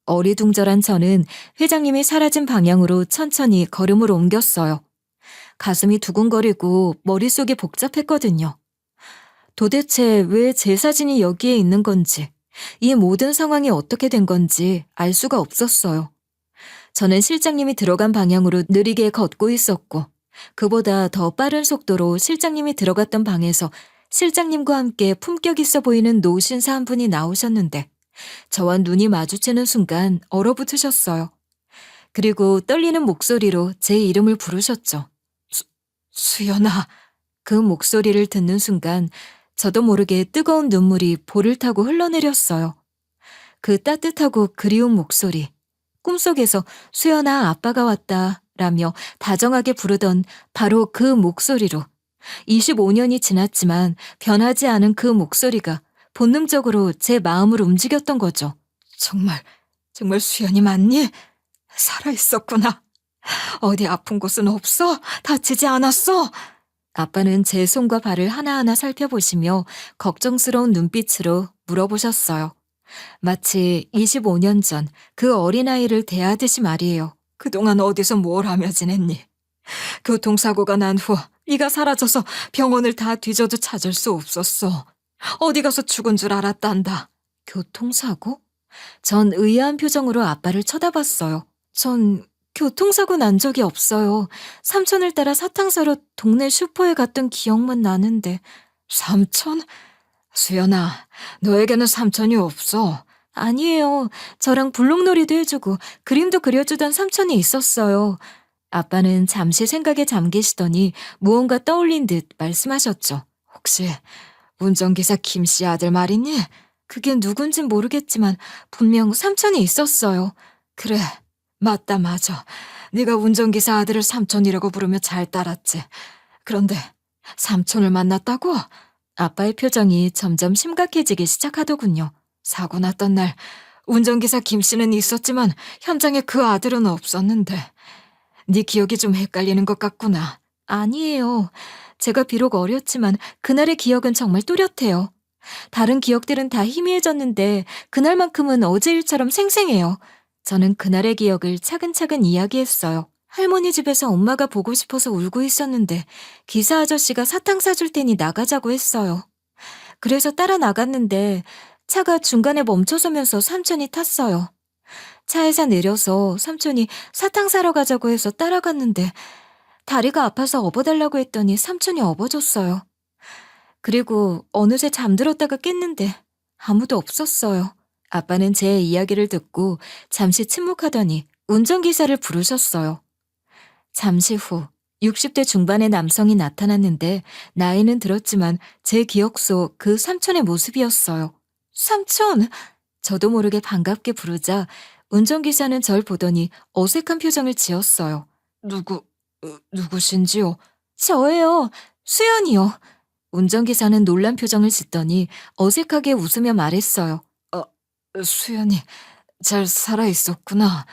어리둥절한 저는 회장님이 사라진 방향으로 천천히 걸음을 옮겼어요. 가슴이 두근거리고 머릿속이 복잡했거든요. 도대체 왜 제 사진이 여기에 있는 건지, 이 모든 상황이 어떻게 된 건지 알 수가 없었어요. 저는 실장님이 들어간 방향으로 느리게 걷고 있었고 그보다 더 빠른 속도로 실장님이 들어갔던 방에서 실장님과 함께 품격 있어 보이는 노신사 한 분이 나오셨는데 저와 눈이 마주치는 순간 얼어붙으셨어요. 그리고 떨리는 목소리로 제 이름을 부르셨죠. 수연아. 그 목소리를 듣는 순간 저도 모르게 뜨거운 눈물이 볼을 타고 흘러내렸어요. 그 따뜻하고 그리운 목소리. 꿈속에서 수연아 아빠가 왔다 라며 다정하게 부르던 바로 그 목소리로 25년이 지났지만 변하지 않은 그 목소리가 본능적으로 제 마음을 움직였던 거죠. 정말 수연이 맞니? 살아있었구나. 어디 아픈 곳은 없어? 다치지 않았어? 아빠는 제 손과 발을 하나하나 살펴보시며 걱정스러운 눈빛으로 물어보셨어요. 마치 25년 전 그 어린아이를 대하듯이 말이에요. 그동안 어디서 뭘 하며 지냈니? 교통사고가 난 후 네가 사라져서 병원을 다 뒤져도 찾을 수 없었어. 어디 가서 죽은 줄 알았단다. 교통사고? 전 의아한 표정으로 아빠를 쳐다봤어요. 전 교통사고 난 적이 없어요. 삼촌을 따라 사탕 사러 동네 슈퍼에 갔던 기억만 나는데. 삼촌? 수연아, 너에게는 삼촌이 없어. 아니에요. 저랑 블록놀이도 해주고 그림도 그려주던 삼촌이 있었어요. 아빠는 잠시 생각에 잠기시더니 무언가 떠올린 듯 말씀하셨죠. 혹시 운전기사 김 씨 아들 말이니? 그게 누군진 모르겠지만 분명 삼촌이 있었어요. 그래, 맞다 맞아. 네가 운전기사 아들을 삼촌이라고 부르며 잘 따랐지. 그런데 삼촌을 만났다고? 아빠의 표정이 점점 심각해지기 시작하더군요. 사고 났던 날 운전기사 김 씨는 있었지만 현장에 그 아들은 없었는데 네 기억이 좀 헷갈리는 것 같구나. 아니에요. 제가 비록 어렸지만 그날의 기억은 정말 또렷해요. 다른 기억들은 다 희미해졌는데 그날만큼은 어제 일처럼 생생해요. 저는 그날의 기억을 차근차근 이야기했어요. 할머니 집에서 엄마가 보고 싶어서 울고 있었는데 기사 아저씨가 사탕 사줄 테니 나가자고 했어요. 그래서 따라 나갔는데 차가 중간에 멈춰서면서 삼촌이 탔어요. 차에서 내려서 삼촌이 사탕 사러 가자고 해서 따라갔는데 다리가 아파서 업어달라고 했더니 삼촌이 업어줬어요. 그리고 어느새 잠들었다가 깼는데 아무도 없었어요. 아빠는 제 이야기를 듣고 잠시 침묵하더니 운전기사를 부르셨어요. 잠시 후 60대 중반의 남성이 나타났는데 나이는 들었지만 제 기억 속 그 삼촌의 모습이었어요. 삼촌! 저도 모르게 반갑게 부르자 운전기사는 절 보더니 어색한 표정을 지었어요. 누구신지요? 저예요. 수연이요. 운전기사는 놀란 표정을 짓더니 어색하게 웃으며 말했어요. 수연이 잘 살아있었구나.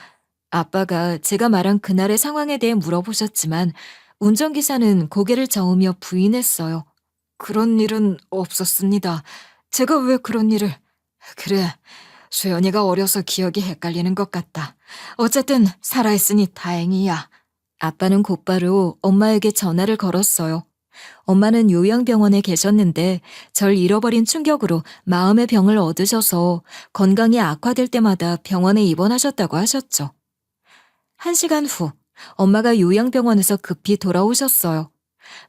아빠가 제가 말한 그날의 상황에 대해 물어보셨지만 운전기사는 고개를 저으며 부인했어요. 그런 일은 없었습니다. 제가 왜 그런 일을... 그래, 수연이가 어려서 기억이 헷갈리는 것 같다. 어쨌든 살아있으니 다행이야. 아빠는 곧바로 엄마에게 전화를 걸었어요. 엄마는 요양병원에 계셨는데 절 잃어버린 충격으로 마음의 병을 얻으셔서 건강이 악화될 때마다 병원에 입원하셨다고 하셨죠. 1시간 후 엄마가 요양병원에서 급히 돌아오셨어요.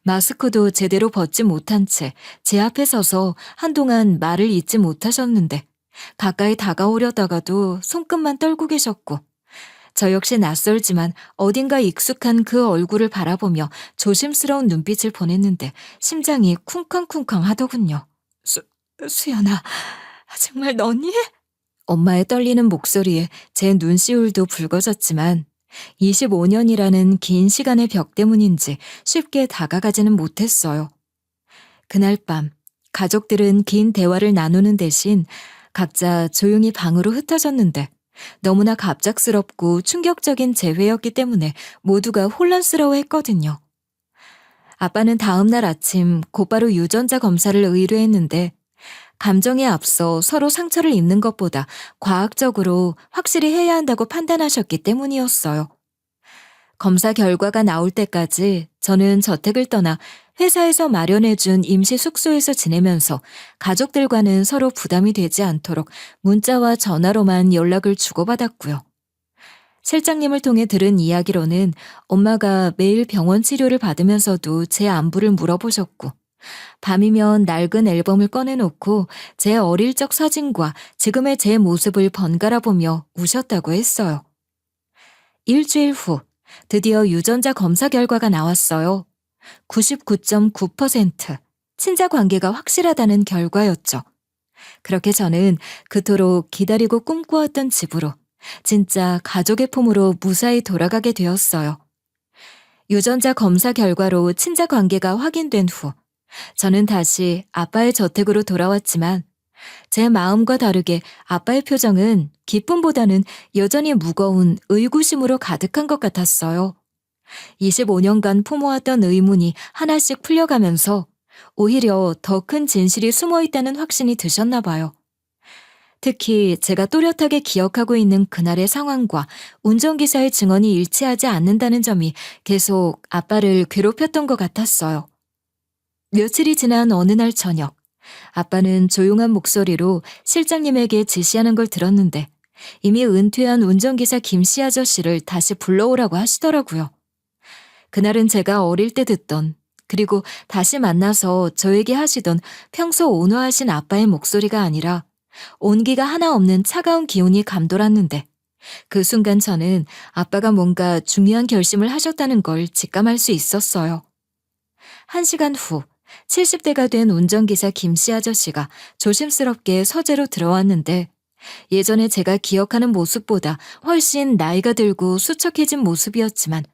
마스크도 제대로 벗지 못한 채 제 앞에 서서 한동안 말을 잇지 못하셨는데 가까이 다가오려다가도 손끝만 떨고 계셨고 저 역시 낯설지만 어딘가 익숙한 그 얼굴을 바라보며 조심스러운 눈빛을 보냈는데 심장이 쿵쾅쿵쾅 하더군요. 수연아, 정말 너니? 엄마의 떨리는 목소리에 제 눈시울도 붉어졌지만 25년이라는 긴 시간의 벽 때문인지 쉽게 다가가지는 못했어요. 그날 밤 가족들은 긴 대화를 나누는 대신 각자 조용히 방으로 흩어졌는데 너무나 갑작스럽고 충격적인 재회였기 때문에 모두가 혼란스러워했거든요. 아빠는 다음날 아침 곧바로 유전자 검사를 의뢰했는데 감정에 앞서 서로 상처를 입는 것보다 과학적으로 확실히 해야 한다고 판단하셨기 때문이었어요. 검사 결과가 나올 때까지 저는 저택을 떠나 회사에서 마련해준 임시 숙소에서 지내면서 가족들과는 서로 부담이 되지 않도록 문자와 전화로만 연락을 주고받았고요. 실장님을 통해 들은 이야기로는 엄마가 매일 병원 치료를 받으면서도 제 안부를 물어보셨고 밤이면 낡은 앨범을 꺼내놓고 제 어릴 적 사진과 지금의 제 모습을 번갈아 보며 우셨다고 했어요. 일주일 후 드디어 유전자 검사 결과가 나왔어요. 99.9% 친자 관계가 확실하다는 결과였죠. 그렇게 저는 그토록 기다리고 꿈꾸었던 집으로 진짜 가족의 품으로 무사히 돌아가게 되었어요. 유전자 검사 결과로 친자 관계가 확인된 후 저는 다시 아빠의 저택으로 돌아왔지만 제 마음과 다르게 아빠의 표정은 기쁨보다는 여전히 무거운 의구심으로 가득한 것 같았어요. 25년간 품어왔던 의문이 하나씩 풀려가면서 오히려 더 큰 진실이 숨어있다는 확신이 드셨나 봐요. 특히 제가 또렷하게 기억하고 있는 그날의 상황과 운전기사의 증언이 일치하지 않는다는 점이 계속 아빠를 괴롭혔던 것 같았어요. 며칠이 지난 어느 날 저녁, 아빠는 조용한 목소리로 실장님에게 지시하는 걸 들었는데 이미 은퇴한 운전기사 김씨 아저씨를 다시 불러오라고 하시더라고요. 그날은 제가 어릴 때 듣던, 그리고 다시 만나서 저에게 하시던 평소 온화하신 아빠의 목소리가 아니라 온기가 하나 없는 차가운 기운이 감돌았는데 그 순간 저는 아빠가 뭔가 중요한 결심을 하셨다는 걸 직감할 수 있었어요. 1시간 후 70대가 된 운전기사 김씨 아저씨가 조심스럽게 서재로 들어왔는데 예전에 제가 기억하는 모습보다 훨씬 나이가 들고 수척해진 모습이었지만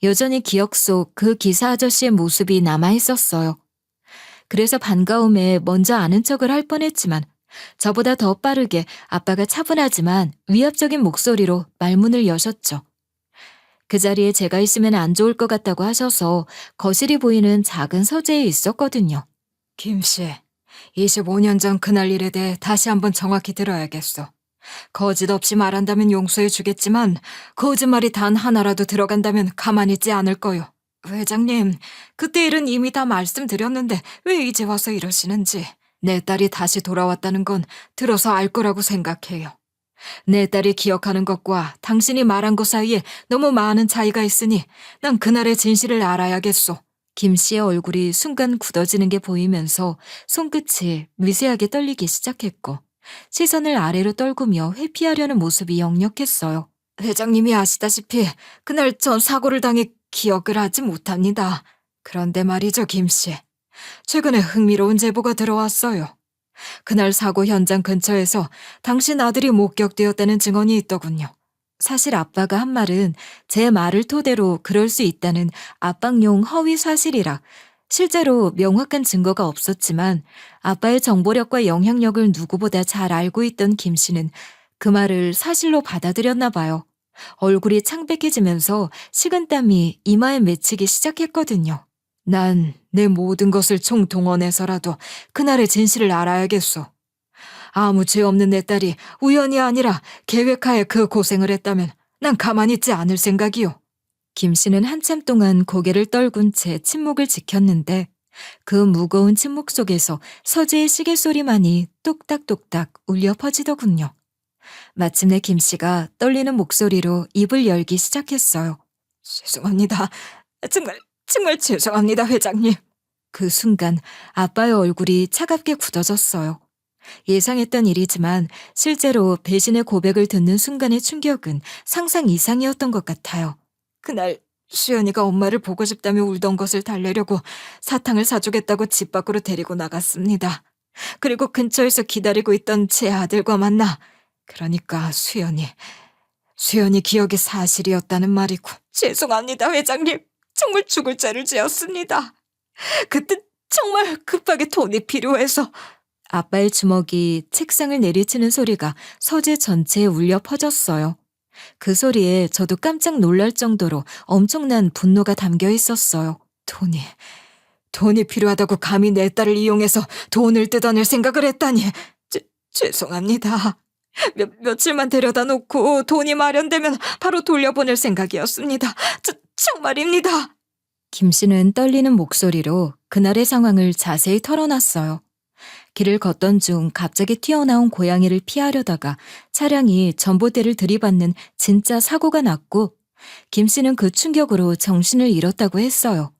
여전히 기억 속 그 기사 아저씨의 모습이 남아있었어요. 그래서 반가움에 먼저 아는 척을 할 뻔했지만 저보다 더 빠르게 아빠가 차분하지만 위압적인 목소리로 말문을 여셨죠. 그 자리에 제가 있으면 안 좋을 것 같다고 하셔서 거실이 보이는 작은 서재에 있었거든요. 김씨, 25년 전 그날 일에 대해 다시 한번 정확히 들어야겠어. 거짓 없이 말한다면 용서해 주겠지만 거짓말이 단 하나라도 들어간다면 가만히 있지 않을 거요. 회장님, 그때 일은 이미 다 말씀드렸는데 왜 이제 와서 이러시는지. 내 딸이 다시 돌아왔다는 건 들어서 알 거라고 생각해요. 내 딸이 기억하는 것과 당신이 말한 것 사이에 너무 많은 차이가 있으니 난 그날의 진실을 알아야겠소. 김 씨의 얼굴이 순간 굳어지는 게 보이면서 손끝이 미세하게 떨리기 시작했고 시선을 아래로 떨구며 회피하려는 모습이 역력했어요. 회장님이 아시다시피 그날 전 사고를 당해 기억을 하지 못합니다. 그런데 말이죠, 김 씨. 최근에 흥미로운 제보가 들어왔어요. 그날 사고 현장 근처에서 당신 아들이 목격되었다는 증언이 있더군요. 사실 아빠가 한 말은 제 말을 토대로 그럴 수 있다는 압박용 허위 사실이라 실제로 명확한 증거가 없었지만 아빠의 정보력과 영향력을 누구보다 잘 알고 있던 김 씨는 그 말을 사실로 받아들였나 봐요. 얼굴이 창백해지면서 식은땀이 이마에 맺히기 시작했거든요. 난 내 모든 것을 총동원해서라도 그날의 진실을 알아야겠소. 아무 죄 없는 내 딸이 우연이 아니라 계획하에 그 고생을 했다면 난 가만히 있지 않을 생각이요. 김 씨는 한참 동안 고개를 떨군 채 침묵을 지켰는데 그 무거운 침묵 속에서 서재의 시계 소리만이 똑딱똑딱 울려 퍼지더군요. 마침내 김 씨가 떨리는 목소리로 입을 열기 시작했어요. 죄송합니다. 정말 죄송합니다, 회장님. 그 순간 아빠의 얼굴이 차갑게 굳어졌어요. 예상했던 일이지만 실제로 배신의 고백을 듣는 순간의 충격은 상상 이상이었던 것 같아요. 그날 수연이가 엄마를 보고 싶다며 울던 것을 달래려고 사탕을 사주겠다고 집 밖으로 데리고 나갔습니다. 그리고 근처에서 기다리고 있던 제 아들과 만나. 그러니까 수연이 기억이 사실이었다는 말이고. 죄송합니다, 회장님. 정말 죽을 죄를 지었습니다. 그때 정말 급하게 돈이 필요해서. 아빠의 주먹이 책상을 내리치는 소리가 서재 전체에 울려 퍼졌어요. 그 소리에 저도 깜짝 놀랄 정도로 엄청난 분노가 담겨 있었어요. 돈이 필요하다고 감히 내 딸을 이용해서 돈을 뜯어낼 생각을 했다니. 죄송합니다. 며칠만 데려다 놓고 돈이 마련되면 바로 돌려보낼 생각이었습니다. 정말입니다. 김 씨는 떨리는 목소리로 그날의 상황을 자세히 털어놨어요. 길을 걷던 중 갑자기 튀어나온 고양이를 피하려다가 차량이 전봇대를 들이받는 진짜 사고가 났고 김 씨는 그 충격으로 정신을 잃었다고 했어요.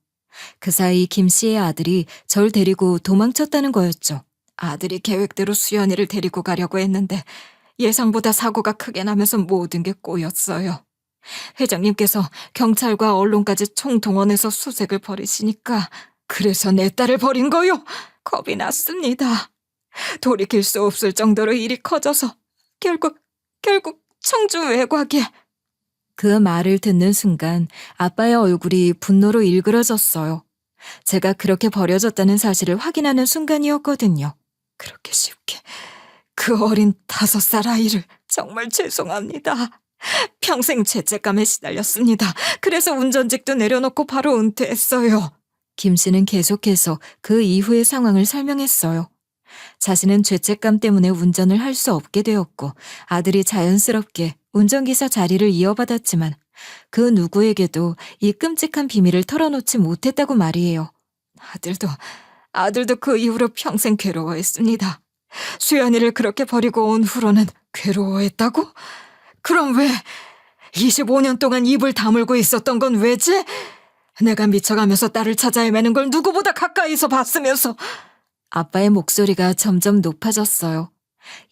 그 사이 김 씨의 아들이 절 데리고 도망쳤다는 거였죠. 아들이 계획대로 수연이를 데리고 가려고 했는데 예상보다 사고가 크게 나면서 모든 게 꼬였어요. 회장님께서 경찰과 언론까지 총동원해서 수색을 벌이시니까 그래서 내 딸을 버린 거요. 겁이 났습니다. 돌이킬 수 없을 정도로 일이 커져서 결국 청주 외곽에. 그 말을 듣는 순간 아빠의 얼굴이 분노로 일그러졌어요. 제가 그렇게 버려졌다는 사실을 확인하는 순간이었거든요. 그렇게 쉽게 그 어린 5살 아이를. 정말 죄송합니다. 평생 죄책감에 시달렸습니다. 그래서 운전직도 내려놓고 바로 은퇴했어요. 김 씨는 계속해서 그 이후의 상황을 설명했어요. 자신은 죄책감 때문에 운전을 할 수 없게 되었고 아들이 자연스럽게 운전기사 자리를 이어받았지만 그 누구에게도 이 끔찍한 비밀을 털어놓지 못했다고 말이에요. 아들도 그 이후로 평생 괴로워했습니다. 수연이를 그렇게 버리고 온 후로는 괴로워했다고? 그럼 왜 25년 동안 입을 다물고 있었던 건 왜지? 내가 미쳐가면서 딸을 찾아 헤매는 걸 누구보다 가까이서 봤으면서. 아빠의 목소리가 점점 높아졌어요.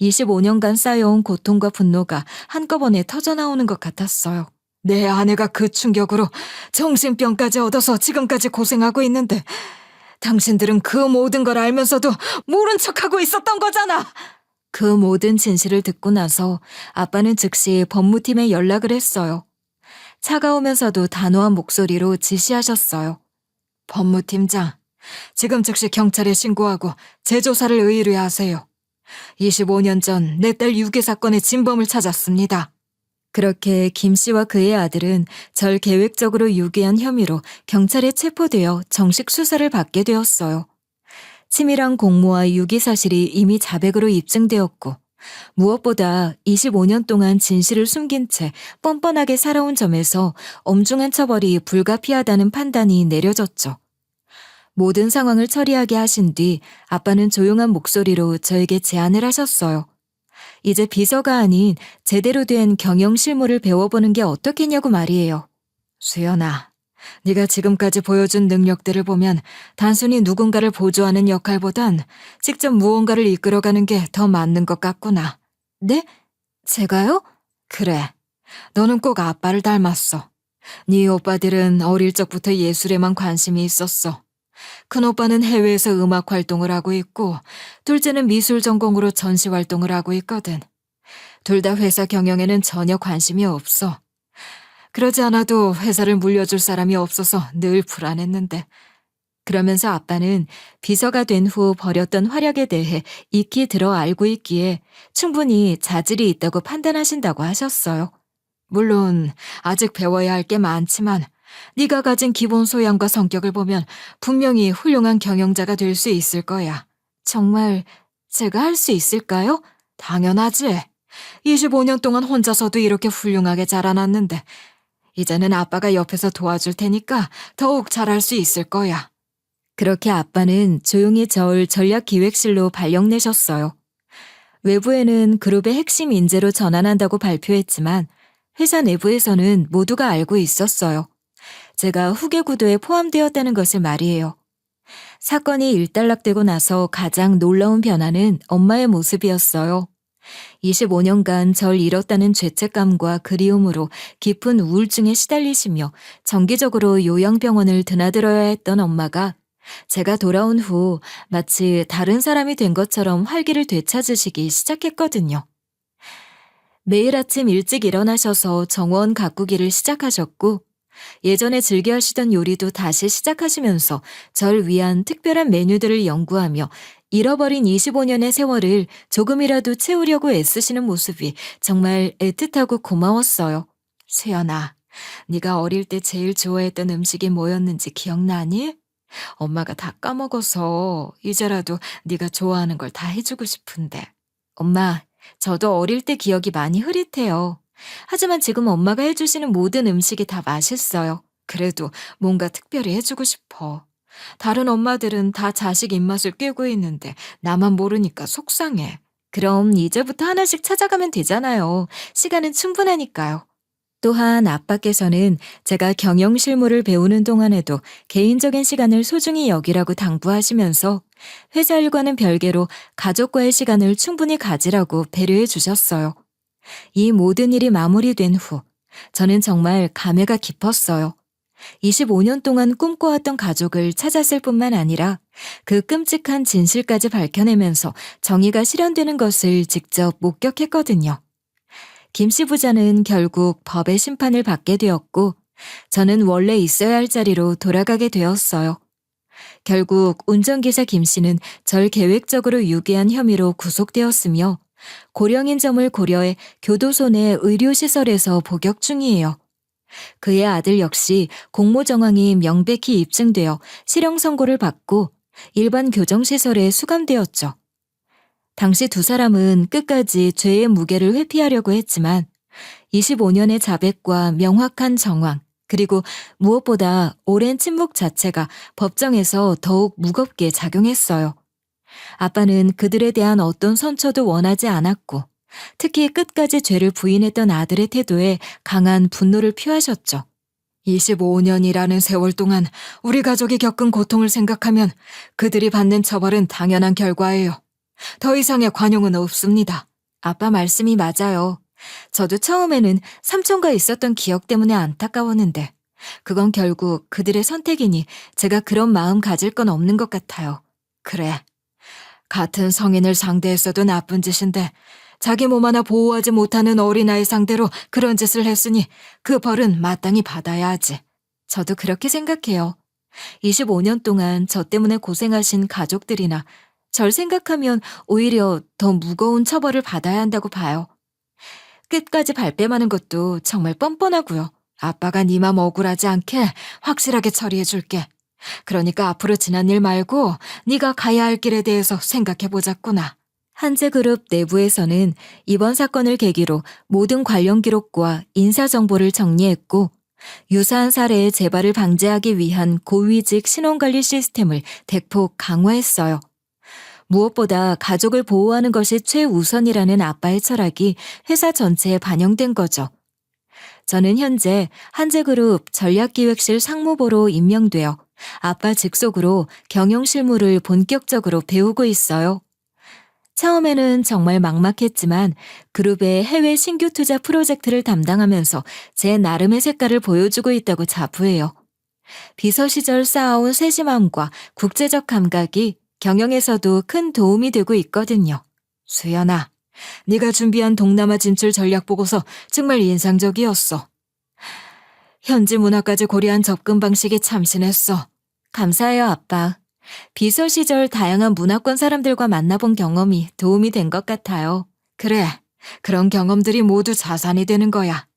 25년간 쌓여온 고통과 분노가 한꺼번에 터져나오는 것 같았어요. 내 아내가 그 충격으로 정신병까지 얻어서 지금까지 고생하고 있는데 당신들은 그 모든 걸 알면서도 모른 척하고 있었던 거잖아. 그 모든 진실을 듣고 나서 아빠는 즉시 법무팀에 연락을 했어요. 차가우면서도 단호한 목소리로 지시하셨어요. 법무팀장, 지금 즉시 경찰에 신고하고 재조사를 의뢰하세요. 25년 전 내 딸 유괴 사건의 진범을 찾았습니다. 그렇게 김 씨와 그의 아들은 절 계획적으로 유괴한 혐의로 경찰에 체포되어 정식 수사를 받게 되었어요. 치밀한 공모와 유기 사실이 이미 자백으로 입증되었고 무엇보다 25년 동안 진실을 숨긴 채 뻔뻔하게 살아온 점에서 엄중한 처벌이 불가피하다는 판단이 내려졌죠. 모든 상황을 처리하게 하신 뒤 아빠는 조용한 목소리로 저에게 제안을 하셨어요. 이제 비서가 아닌 제대로 된 경영 실무를 배워보는 게 어떻겠냐고 말이에요. 수연아, 네가 지금까지 보여준 능력들을 보면 단순히 누군가를 보조하는 역할보단 직접 무언가를 이끌어가는 게 더 맞는 것 같구나. 네? 제가요? 그래. 너는 꼭 아빠를 닮았어. 네 오빠들은 어릴 적부터 예술에만 관심이 있었어. 큰오빠는 해외에서 음악 활동을 하고 있고 둘째는 미술 전공으로 전시 활동을 하고 있거든. 둘 다 회사 경영에는 전혀 관심이 없어. 그러지 않아도 회사를 물려줄 사람이 없어서 늘 불안했는데. 그러면서 아빠는 비서가 된 후 벌였던 활약에 대해 익히 들어 알고 있기에 충분히 자질이 있다고 판단하신다고 하셨어요. 물론 아직 배워야 할 게 많지만 네가 가진 기본 소양과 성격을 보면 분명히 훌륭한 경영자가 될 수 있을 거야. 정말 제가 할 수 있을까요? 당연하지. 25년 동안 혼자서도 이렇게 훌륭하게 자라났는데 이제는 아빠가 옆에서 도와줄 테니까 더욱 잘할 수 있을 거야. 그렇게 아빠는 조용히 저를 전략기획실로 발령내셨어요. 외부에는 그룹의 핵심 인재로 전환한다고 발표했지만 회사 내부에서는 모두가 알고 있었어요. 제가 후계 구도에 포함되었다는 것을 말이에요. 사건이 일단락되고 나서 가장 놀라운 변화는 엄마의 모습이었어요. 25년간 절 잃었다는 죄책감과 그리움으로 깊은 우울증에 시달리시며 정기적으로 요양병원을 드나들어야 했던 엄마가 제가 돌아온 후 마치 다른 사람이 된 것처럼 활기를 되찾으시기 시작했거든요. 매일 아침 일찍 일어나셔서 정원 가꾸기를 시작하셨고 예전에 즐겨 하시던 요리도 다시 시작하시면서 절 위한 특별한 메뉴들을 연구하며 잃어버린 25년의 세월을 조금이라도 채우려고 애쓰시는 모습이 정말 애틋하고 고마웠어요. 수연아, 네가 어릴 때 제일 좋아했던 음식이 뭐였는지 기억나니? 엄마가 다 까먹어서 이제라도 네가 좋아하는 걸 다 해주고 싶은데. 엄마, 저도 어릴 때 기억이 많이 흐릿해요. 하지만 지금 엄마가 해주시는 모든 음식이 다 맛있어요. 그래도 뭔가 특별히 해주고 싶어. 다른 엄마들은 다 자식 입맛을 꿰고 있는데 나만 모르니까 속상해. 그럼 이제부터 하나씩 찾아가면 되잖아요. 시간은 충분하니까요. 또한 아빠께서는 제가 경영 실무를 배우는 동안에도 개인적인 시간을 소중히 여기라고 당부하시면서 회사 일과는 별개로 가족과의 시간을 충분히 가지라고 배려해 주셨어요. 이 모든 일이 마무리된 후 저는 정말 감회가 깊었어요. 25년 동안 꿈꿔왔던 가족을 찾았을 뿐만 아니라 그 끔찍한 진실까지 밝혀내면서 정의가 실현되는 것을 직접 목격했거든요. 김 씨 부자는 결국 법의 심판을 받게 되었고 저는 원래 있어야 할 자리로 돌아가게 되었어요. 결국 운전기사 김 씨는 절 계획적으로 유괴한 혐의로 구속되었으며 고령인 점을 고려해 교도소 내 의료시설에서 복역 중이에요. 그의 아들 역시 공모 정황이 명백히 입증되어 실형 선고를 받고 일반 교정시설에 수감되었죠. 당시 두 사람은 끝까지 죄의 무게를 회피하려고 했지만 25년의 자백과 명확한 정황, 그리고 무엇보다 오랜 침묵 자체가 법정에서 더욱 무겁게 작용했어요. 아빠는 그들에 대한 어떤 선처도 원하지 않았고, 특히 끝까지 죄를 부인했던 아들의 태도에 강한 분노를 표하셨죠. 25년이라는 세월 동안 우리 가족이 겪은 고통을 생각하면 그들이 받는 처벌은 당연한 결과예요. 더 이상의 관용은 없습니다. 아빠 말씀이 맞아요. 저도 처음에는 삼촌과 있었던 기억 때문에 안타까웠는데 그건 결국 그들의 선택이니 제가 그런 마음 가질 건 없는 것 같아요. 그래. 같은 성인을 상대했어도 나쁜 짓인데 자기 몸 하나 보호하지 못하는 어린아이 상대로 그런 짓을 했으니 그 벌은 마땅히 받아야 하지. 저도 그렇게 생각해요. 25년 동안 저 때문에 고생하신 가족들이나 절 생각하면 오히려 더 무거운 처벌을 받아야 한다고 봐요. 끝까지 발뺌하는 것도 정말 뻔뻔하고요. 아빠가 네 맘 억울하지 않게 확실하게 처리해 줄게. 그러니까 앞으로 지난 일 말고 네가 가야 할 길에 대해서 생각해 보자꾸나. 한재그룹 내부에서는 이번 사건을 계기로 모든 관련 기록과 인사정보를 정리했고 유사한 사례의 재발을 방지하기 위한 고위직 신원관리 시스템을 대폭 강화했어요. 무엇보다 가족을 보호하는 것이 최우선이라는 아빠의 철학이 회사 전체에 반영된 거죠. 저는 현재 한재그룹 전략기획실 상무보로 임명되어 아빠 직속으로 경영실무를 본격적으로 배우고 있어요. 처음에는 정말 막막했지만 그룹의 해외 신규 투자 프로젝트를 담당하면서 제 나름의 색깔을 보여주고 있다고 자부해요. 비서 시절 쌓아온 세심함과 국제적 감각이 경영에서도 큰 도움이 되고 있거든요. 수연아, 네가 준비한 동남아 진출 전략 보고서 정말 인상적이었어. 현지 문화까지 고려한 접근 방식에 참신했어. 감사해요, 아빠. 비서 시절 다양한 문화권 사람들과 만나본 경험이 도움이 된 것 같아요. 그래, 그런 경험들이 모두 자산이 되는 거야.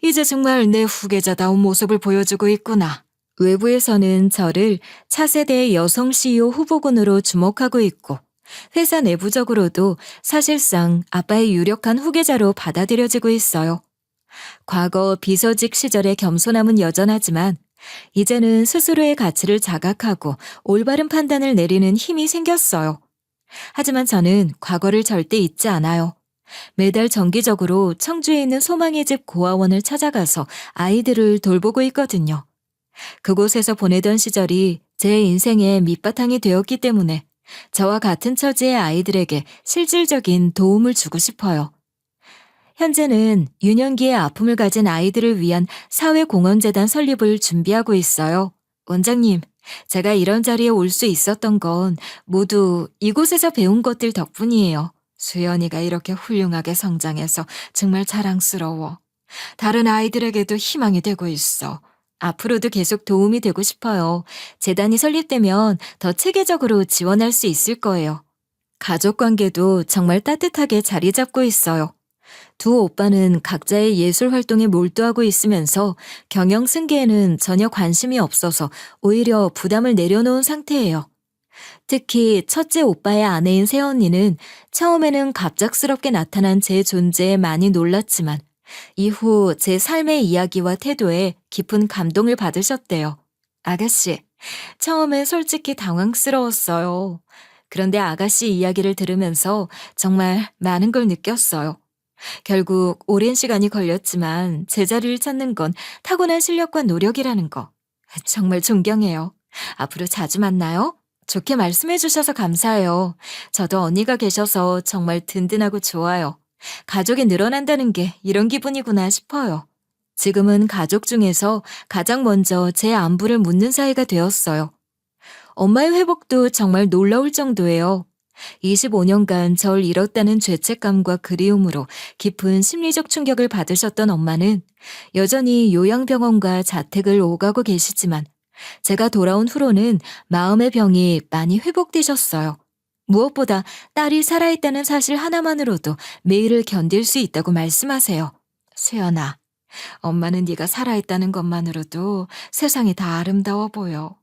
이제 정말 내 후계자다운 모습을 보여주고 있구나. 외부에서는 저를 차세대 여성 CEO 후보군으로 주목하고 있고 회사 내부적으로도 사실상 아빠의 유력한 후계자로 받아들여지고 있어요. 과거 비서직 시절의 겸손함은 여전하지만 이제는 스스로의 가치를 자각하고 올바른 판단을 내리는 힘이 생겼어요. 하지만 저는 과거를 절대 잊지 않아요. 매달 정기적으로 청주에 있는 소망의 집 고아원을 찾아가서 아이들을 돌보고 있거든요. 그곳에서 보내던 시절이 제 인생의 밑바탕이 되었기 때문에 저와 같은 처지의 아이들에게 실질적인 도움을 주고 싶어요. 현재는 유년기의 아픔을 가진 아이들을 위한 사회공헌재단 설립을 준비하고 있어요. 원장님, 제가 이런 자리에 올 수 있었던 건 모두 이곳에서 배운 것들 덕분이에요. 수연이가 이렇게 훌륭하게 성장해서 정말 자랑스러워. 다른 아이들에게도 희망이 되고 있어. 앞으로도 계속 도움이 되고 싶어요. 재단이 설립되면 더 체계적으로 지원할 수 있을 거예요. 가족 관계도 정말 따뜻하게 자리 잡고 있어요. 두 오빠는 각자의 예술 활동에 몰두하고 있으면서 경영 승계에는 전혀 관심이 없어서 오히려 부담을 내려놓은 상태예요. 특히 첫째 오빠의 아내인 새언니는 처음에는 갑작스럽게 나타난 제 존재에 많이 놀랐지만 이후 제 삶의 이야기와 태도에 깊은 감동을 받으셨대요. 아가씨, 처음엔 솔직히 당황스러웠어요. 그런데 아가씨 이야기를 들으면서 정말 많은 걸 느꼈어요. 결국 오랜 시간이 걸렸지만 제자리를 찾는 건 타고난 실력과 노력이라는 거. 정말 존경해요. 앞으로 자주 만나요. 좋게 말씀해 주셔서 감사해요. 저도 언니가 계셔서 정말 든든하고 좋아요. 가족이 늘어난다는 게 이런 기분이구나 싶어요. 지금은 가족 중에서 가장 먼저 제 안부를 묻는 사이가 되었어요. 엄마의 회복도 정말 놀라울 정도예요. 25년간 절 잃었다는 죄책감과 그리움으로 깊은 심리적 충격을 받으셨던 엄마는 여전히 요양병원과 자택을 오가고 계시지만 제가 돌아온 후로는 마음의 병이 많이 회복되셨어요. 무엇보다 딸이 살아있다는 사실 하나만으로도 매일을 견딜 수 있다고 말씀하세요. 수연아, 엄마는 네가 살아있다는 것만으로도 세상이 다 아름다워 보여.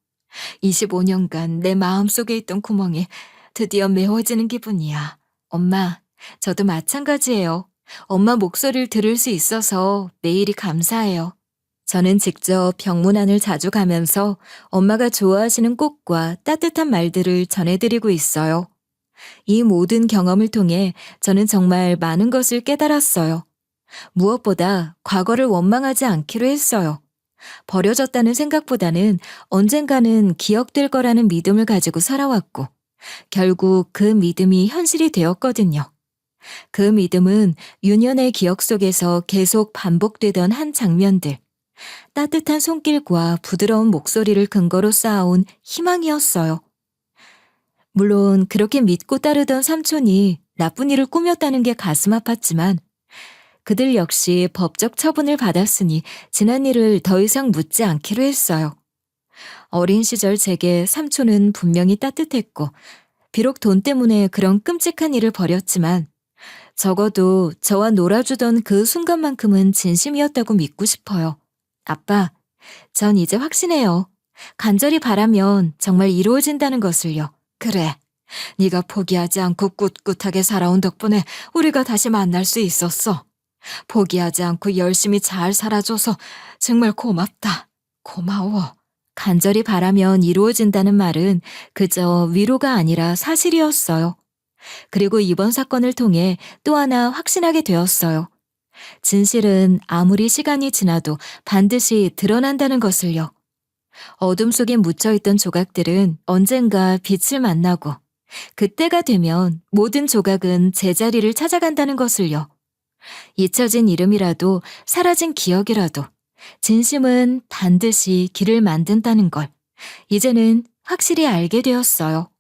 25년간 내 마음속에 있던 구멍이 드디어 메워지는 기분이야. 엄마, 저도 마찬가지예요. 엄마 목소리를 들을 수 있어서 매일이 감사해요. 저는 직접 병문안을 자주 가면서 엄마가 좋아하시는 꽃과 따뜻한 말들을 전해드리고 있어요. 이 모든 경험을 통해 저는 정말 많은 것을 깨달았어요. 무엇보다 과거를 원망하지 않기로 했어요. 버려졌다는 생각보다는 언젠가는 기억될 거라는 믿음을 가지고 살아왔고, 결국 그 믿음이 현실이 되었거든요. 그 믿음은 유년의 기억 속에서 계속 반복되던 한 장면들, 따뜻한 손길과 부드러운 목소리를 근거로 쌓아온 희망이었어요. 물론 그렇게 믿고 따르던 삼촌이 나쁜 일을 꾸몄다는 게 가슴 아팠지만 그들 역시 법적 처분을 받았으니 지난 일을 더 이상 묻지 않기로 했어요. 어린 시절 제게 삼촌은 분명히 따뜻했고 비록 돈 때문에 그런 끔찍한 일을 벌였지만 적어도 저와 놀아주던 그 순간만큼은 진심이었다고 믿고 싶어요. 아빠, 전 이제 확신해요. 간절히 바라면 정말 이루어진다는 것을요. 그래, 네가 포기하지 않고 꿋꿋하게 살아온 덕분에 우리가 다시 만날 수 있었어. 포기하지 않고 열심히 잘 살아줘서 정말 고맙다. 고마워. 간절히 바라면 이루어진다는 말은 그저 위로가 아니라 사실이었어요. 그리고 이번 사건을 통해 또 하나 확신하게 되었어요. 진실은 아무리 시간이 지나도 반드시 드러난다는 것을요. 어둠 속에 묻혀있던 조각들은 언젠가 빛을 만나고 그때가 되면 모든 조각은 제자리를 찾아간다는 것을요. 잊혀진 이름이라도 사라진 기억이라도 진심은 반드시 길을 만든다는 걸 이제는 확실히 알게 되었어요.